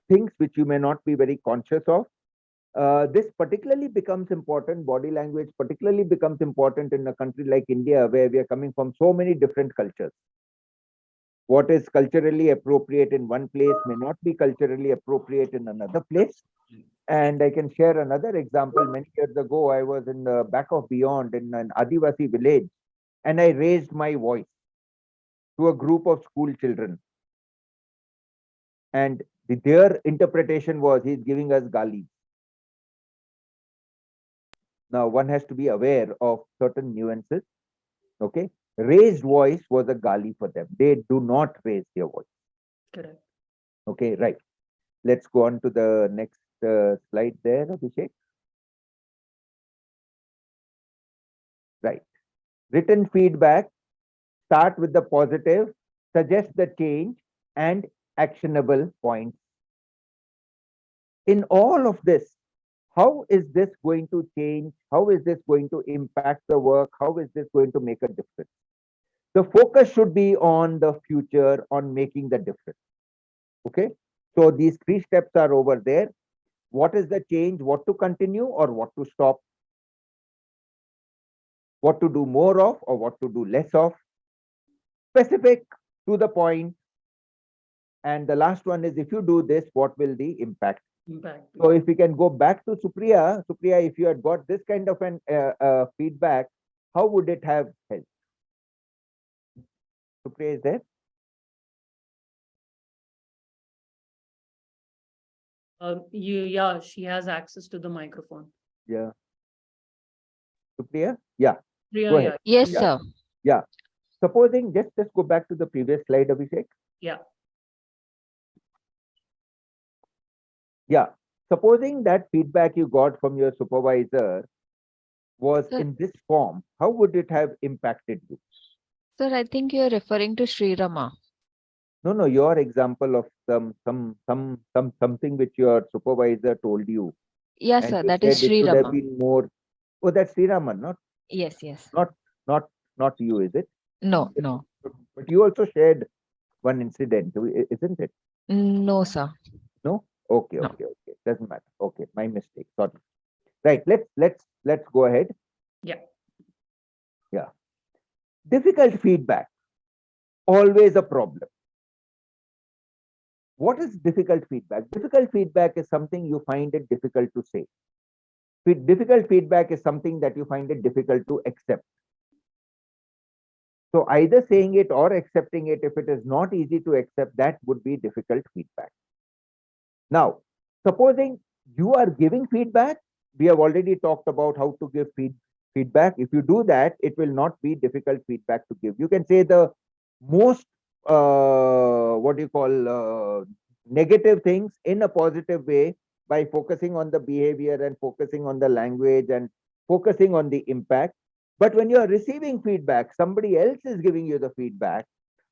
[SPEAKER 2] things which you may not be very conscious of. This particularly becomes important, body language particularly becomes important in a country like India, where we are coming from so many different cultures. What is culturally appropriate in one place may not be culturally appropriate in another place. And I can share another example. Many years ago, I was in the back of Beyond in an Adivasi village, and I raised my voice to a group of school children. And their interpretation was he's giving us gali. Now, one has to be aware of certain nuances. Okay. Raised voice was a gali for them. They do not raise their voice.
[SPEAKER 1] Correct.
[SPEAKER 2] Okay, right. Let's go on to the next slide there, Abhishek. Right. Written feedback, start with the positive, suggest the change, and actionable points. In all of this, how is this going to change? How is this going to impact the work? How is this going to make a difference? The focus should be on the future, on making the difference. Okay. So these 3 steps are over there. What is the change? What to continue or what to stop? What to do more of or what to do less of? Specific, to the point. And the last one is, if you do this, what will the impact? So if we can go back to Supriya, if you had got this kind of an feedback, how would it have helped? Supriya is there?
[SPEAKER 1] Yeah, she has access to the microphone.
[SPEAKER 2] Yeah. Supriya? Yeah.
[SPEAKER 1] Priya,
[SPEAKER 2] Go ahead.
[SPEAKER 5] Yes,
[SPEAKER 2] Yeah.
[SPEAKER 5] sir.
[SPEAKER 2] Yeah. Supposing, just go back to the previous slide, Abhishek.
[SPEAKER 1] Yeah.
[SPEAKER 2] Yeah. Supposing that feedback you got from your supervisor was
[SPEAKER 5] Sir.
[SPEAKER 2] in this form, how would it have impacted you?
[SPEAKER 5] Sir, I think you're referring to Sri Rama.
[SPEAKER 2] No, your example of something which your supervisor told you.
[SPEAKER 5] Yes,
[SPEAKER 2] And
[SPEAKER 5] sir.
[SPEAKER 2] you
[SPEAKER 5] That
[SPEAKER 2] said
[SPEAKER 5] is
[SPEAKER 2] it
[SPEAKER 5] Sri
[SPEAKER 2] should have
[SPEAKER 5] Rama.
[SPEAKER 2] been more. Oh, that's Sriraman,
[SPEAKER 5] Yes, yes.
[SPEAKER 2] not you, is it?
[SPEAKER 5] No, no.
[SPEAKER 2] But you also shared one incident, isn't it?
[SPEAKER 5] No, sir.
[SPEAKER 2] No? Okay,
[SPEAKER 5] No.
[SPEAKER 2] okay. Doesn't matter. Okay, my mistake. Sorry. Right. Let's go ahead.
[SPEAKER 1] Yeah.
[SPEAKER 2] Yeah. Difficult feedback. Always a problem. What is difficult feedback? Difficult feedback is something you find it difficult to say. Difficult feedback is something that you find it difficult to accept. So either saying it or accepting it, if it is not easy to accept, that would be difficult feedback. Now, supposing you are giving feedback, we have already talked about how to give feedback. If you do that, it will not be difficult feedback to give. You can say the most, negative things in a positive way by focusing on the behavior and focusing on the language and focusing on the impact. But when you are receiving feedback, somebody else is giving you the feedback.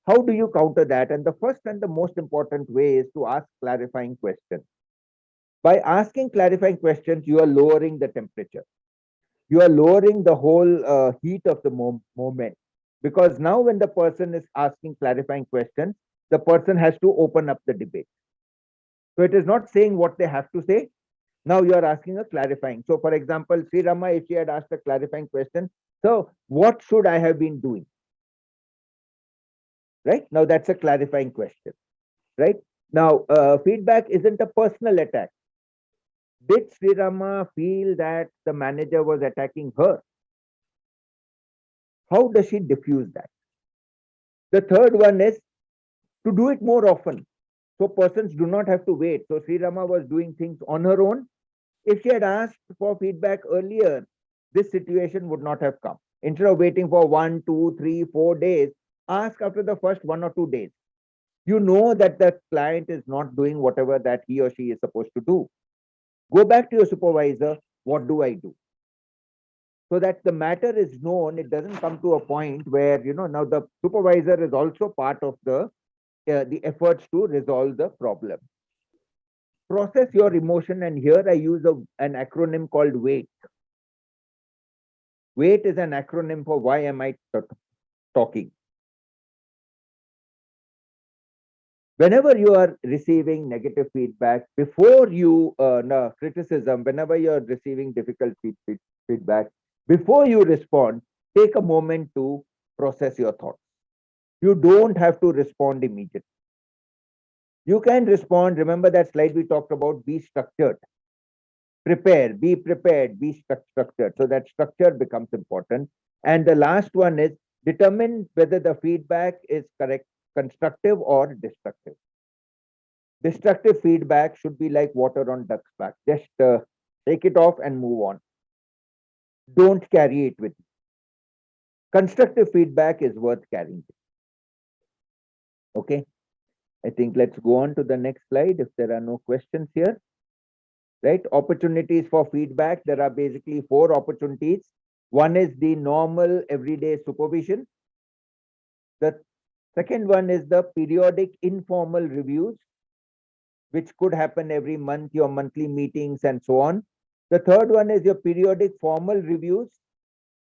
[SPEAKER 2] How do you counter that? And the first and the most important way is to ask clarifying questions. By asking clarifying questions, you are lowering the temperature. You are lowering the whole heat of the moment. Because now when the person is asking clarifying questions, the person has to open up the debate. So it is not saying what they have to say. Now you are asking a clarifying. So for example, Sri Rama, if she had asked a clarifying question, so what should I have been doing? Right? Now that's a clarifying question. right? Now, feedback isn't a personal attack. Did Sri Rama feel that the manager was attacking her? How does she diffuse that? The third one is to do it more often. So persons do not have to wait. So Sri Rama was doing things on her own. If she had asked for feedback earlier, this situation would not have come. Instead of waiting for 1, 2, 3, 4 days, ask after the first 1 or 2 days. You know that the client is not doing whatever that he or she is supposed to do. Go back to your supervisor. What do I do? So that the matter is known, it doesn't come to a point where, now the supervisor is also part of the efforts to resolve the problem. Process your emotion, and here I use an acronym called WAIT. WAIT is an acronym for why am I talking. Whenever you are receiving negative feedback, before you criticism, whenever you are receiving difficult feedback, before you respond, take a moment to process your thoughts. You don't have to respond immediately. You can respond. Remember that slide we talked about, be structured. Prepare, be prepared, be structured. So that structure becomes important. And the last one is determine whether the feedback is correct, constructive or destructive. Destructive feedback should be like water on duck's back. Just take it off and move on. Don't carry it with you. Constructive feedback is worth carrying. Okay. I think let's go on to the next slide if there are no questions here. Right? Opportunities for feedback. There are basically 4 opportunities. One is the normal everyday supervision. The second one is the periodic informal reviews, which could happen every month, your monthly meetings and so on. The third one is your periodic formal reviews,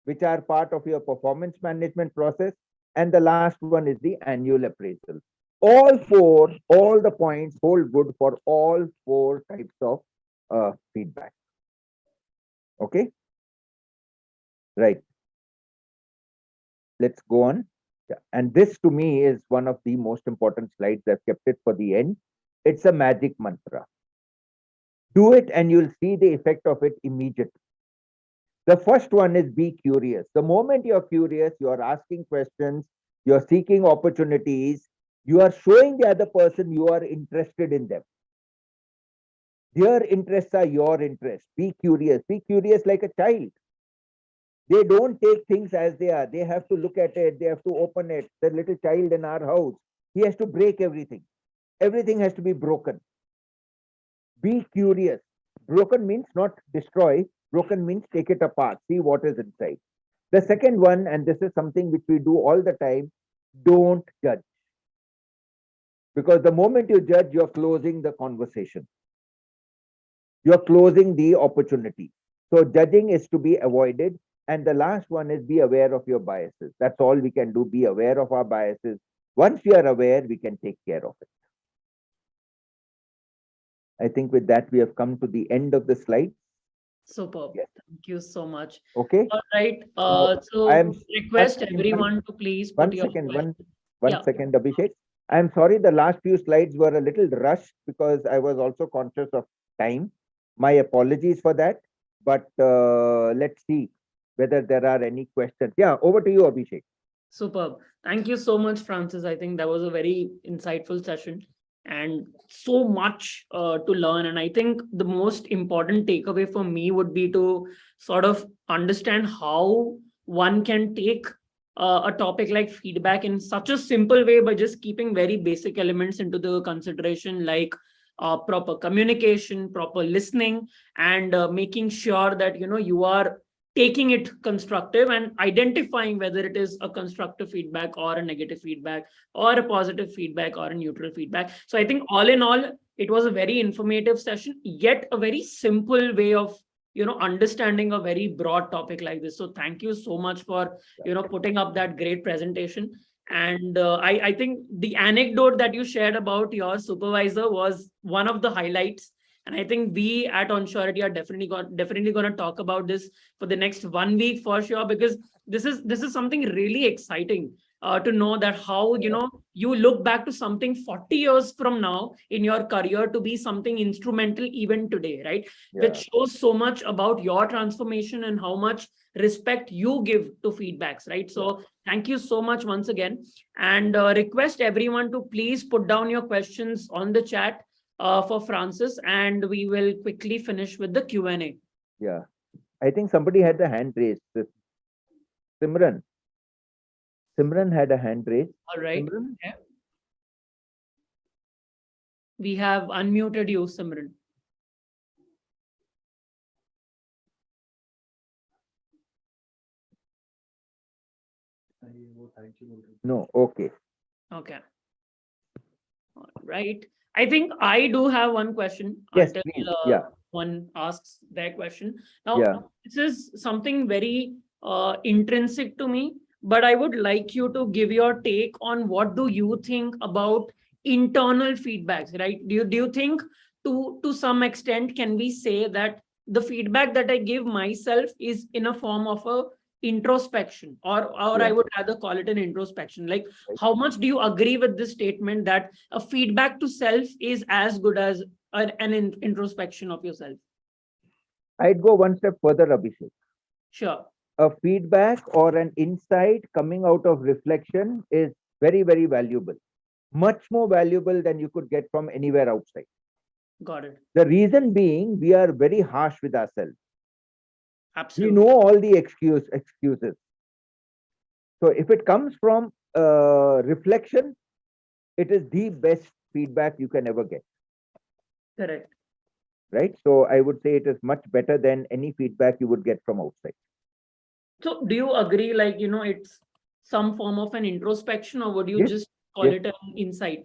[SPEAKER 2] which are part of your performance management process. And the last one is the annual appraisal. All the points hold good for all 4 types of feedback. Okay. Right. Let's go on. Yeah. And this to me is one of the most important slides. I've kept it for the end. It's a magic mantra. Do it and you'll see the effect of it immediately. The first one is be curious. The moment you're curious, you're asking questions, you're seeking opportunities, you are showing the other person you are interested in them. Their interests are your interests. Be curious. Be curious like a child. They don't take things as they are. They have to look at it. They have to open it. The little child in our house, he has to break everything. Everything has to be broken. Be curious. Broken means not destroy. Broken means take it apart. See what is inside. The second one, and this is something which we do all the time, don't judge. Because the moment you judge, you're closing the conversation. You're closing the opportunity. So judging is to be avoided. And the last one is be aware of your biases. That's all we can do. Be aware of our biases. Once we are aware, we can take care of it. I think with that, we have come to the end of the slide.
[SPEAKER 1] Superb.
[SPEAKER 2] Yes.
[SPEAKER 1] Thank you so much.
[SPEAKER 2] Okay.
[SPEAKER 1] All right.
[SPEAKER 2] So I am
[SPEAKER 1] Request everyone to please put your
[SPEAKER 2] one
[SPEAKER 1] Yeah.
[SPEAKER 2] second, Abhishek. I'm sorry, the last few slides were a little rushed because I was also conscious of time. My apologies for that. But let's see whether there are any questions. Yeah, over to you, Abhishek.
[SPEAKER 1] Superb. Thank you so much, Francis. I think that was a very insightful session and so much to learn. And I think the most important takeaway for me would be to sort of understand how one can take a topic like feedback in such a simple way by just keeping very basic elements into the consideration, like proper communication, proper listening, and making sure that you are taking it constructive and identifying whether it is a constructive feedback or a negative feedback or a positive feedback or a neutral feedback. So I think all in all, it was a very informative session, yet a very simple way of understanding a very broad topic like this. So thank you so much for putting up that great presentation. And I think the anecdote that you shared about your supervisor was one of the highlights. And I think we at Onsurity are definitely going to talk about this for the next 1 week for sure, because this is something really exciting. to know that how, you look back to something 40 years from now in your career to be something instrumental even today, right?
[SPEAKER 2] Yeah.
[SPEAKER 1] Which shows so much about your transformation and how much respect you give to feedbacks, right? So thank you so much once again, and request everyone to please put down your questions on the chat for Francis, and we will quickly finish with the Q&A.
[SPEAKER 2] Yeah. I think somebody had the hand raised. Simran. Simran had a hand raised.
[SPEAKER 1] All right.
[SPEAKER 2] Simran?
[SPEAKER 1] Okay. We have unmuted you, Simran.
[SPEAKER 2] No. Okay.
[SPEAKER 1] Okay. All right. I think I do have one question
[SPEAKER 2] Yes,
[SPEAKER 1] until
[SPEAKER 2] please. Yeah.
[SPEAKER 1] one asks their question. Now,
[SPEAKER 2] Yeah.
[SPEAKER 1] this is something very intrinsic to me, but I would like you to give your take on what do you think about internal feedbacks, right? Do you think to some extent can we say that the feedback that I give myself is in a form of a introspection, or I
[SPEAKER 2] Yeah.
[SPEAKER 1] would rather call it an introspection? Like,
[SPEAKER 2] Right.
[SPEAKER 1] how much do you agree with this statement that a feedback to self is as good as an introspection of yourself?
[SPEAKER 2] I'd go one step further, Abhishek.
[SPEAKER 1] Sure.
[SPEAKER 2] A feedback or an insight coming out of reflection is very, very valuable. Much more valuable than you could get from anywhere outside.
[SPEAKER 1] Got it.
[SPEAKER 2] The reason being, we are very harsh with ourselves. We
[SPEAKER 1] Absolutely.
[SPEAKER 2] know all the excuses. So if it comes from reflection, it is the best feedback you can ever get,
[SPEAKER 1] Correct.
[SPEAKER 2] right? So I would say it is much better than any feedback you would get from outside.
[SPEAKER 1] So do you agree, like, it's some form of an introspection, or would you
[SPEAKER 2] Yes,
[SPEAKER 1] just call
[SPEAKER 2] yes.
[SPEAKER 1] it an insight?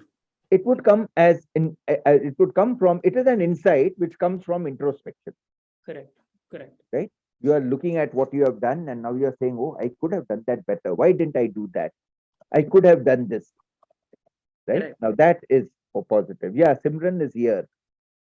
[SPEAKER 2] It would come as in, it would come from, it is an insight which comes from introspection,
[SPEAKER 1] Correct. Correct.
[SPEAKER 2] right? You are looking at what you have done and now you are saying, oh, I could have done that better. Why didn't I do that? I could have done this, right?
[SPEAKER 1] Correct.
[SPEAKER 2] Now that is positive. Yeah, Simran is here.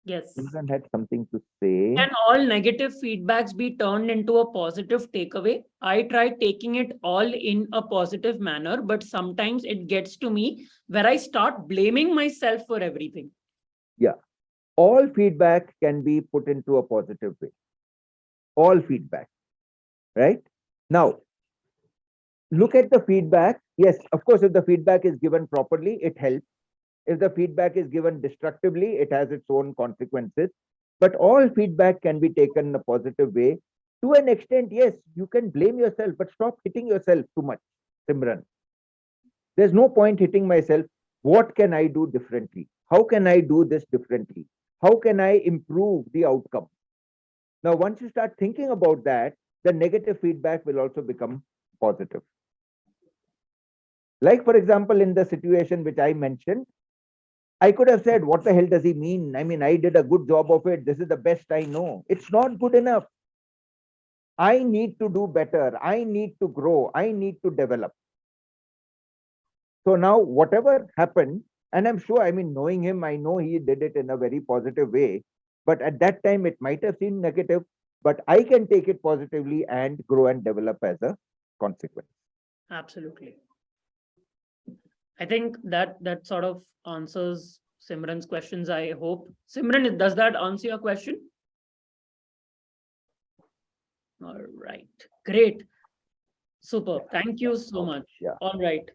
[SPEAKER 1] Yes.
[SPEAKER 2] Simran had something to say.
[SPEAKER 1] Can all negative feedbacks be turned into a positive takeaway? I try taking it all in a positive manner, but sometimes it gets to me where I start blaming myself for everything.
[SPEAKER 2] Yeah, all feedback can be put into a positive way. All feedback, right? Now, look at the feedback. Yes, of course, if the feedback is given properly, it helps. If the feedback is given destructively, it has its own consequences. But all feedback can be taken in a positive way. To an extent, yes, you can blame yourself, but stop hitting yourself too much, Simran. There's no point hitting myself. What can I do differently? How can I do this differently? How can I improve the outcome? Now, once you start thinking about that, the negative feedback will also become positive. Like, for example, in the situation which I mentioned, I could have said, what the hell does he mean? I mean, I did a good job of it. This is the best I know. It's not good enough. I need to do better. I need to grow. I need to develop. So now, whatever happened, and I'm sure, I mean, knowing him, I know he did it in a very positive way. But at that time, it might have seemed negative, but I can take it positively and grow and develop as a consequence.
[SPEAKER 1] Absolutely. I think that sort of answers Simran's questions, I hope. Simran, does that answer your question? All right. Great. Super. Thank you so much.
[SPEAKER 2] Yeah.
[SPEAKER 1] All right.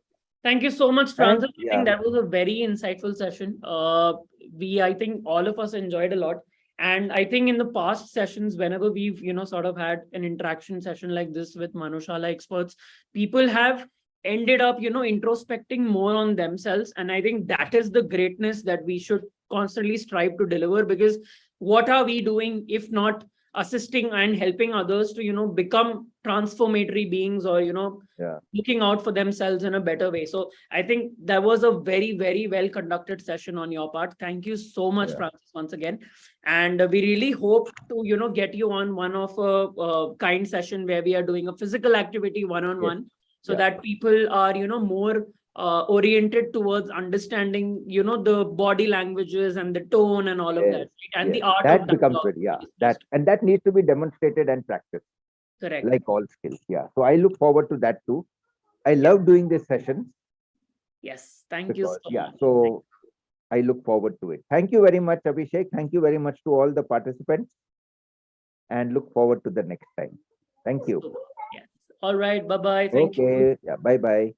[SPEAKER 1] Thank you so much, Francis. I
[SPEAKER 2] Yeah.
[SPEAKER 1] think that was a very insightful session. I think all of us enjoyed a lot. And I think in the past sessions, whenever we've, sort of had an interaction session like this with Manushala experts, people have ended up, introspecting more on themselves. And I think that is the greatness that we should constantly strive to deliver, because what are we doing if not assisting and helping others to, become transformatory beings, or,
[SPEAKER 2] Yeah.
[SPEAKER 1] looking out for themselves in a better way. So I think that was a very, very well conducted session on your part. Thank you so much,
[SPEAKER 2] Yeah.
[SPEAKER 1] Francis, once again. And we really hope to, get you on one of a kind session where we are doing a physical activity one-on-one, so
[SPEAKER 2] Yeah.
[SPEAKER 1] that people are, more oriented towards understanding, the body languages and the tone and all of that, right? And the
[SPEAKER 2] Yes.
[SPEAKER 1] art
[SPEAKER 2] That
[SPEAKER 1] of
[SPEAKER 2] becomes
[SPEAKER 1] dialogue.
[SPEAKER 2] good. Yeah. That needs to be demonstrated and practiced,
[SPEAKER 1] Correct.
[SPEAKER 2] like all skills. Yeah. So I look forward to that too. I love doing these sessions
[SPEAKER 1] Yes, thank you
[SPEAKER 2] because,
[SPEAKER 1] so
[SPEAKER 2] yeah,
[SPEAKER 1] much.
[SPEAKER 2] so I look forward to it. Thank you very much, Abhishek. Thank you very much to all the participants and look forward to the next time. Thank you.
[SPEAKER 1] Yes. All right. Bye bye. Thank you.
[SPEAKER 2] Okay. Yeah. Bye bye.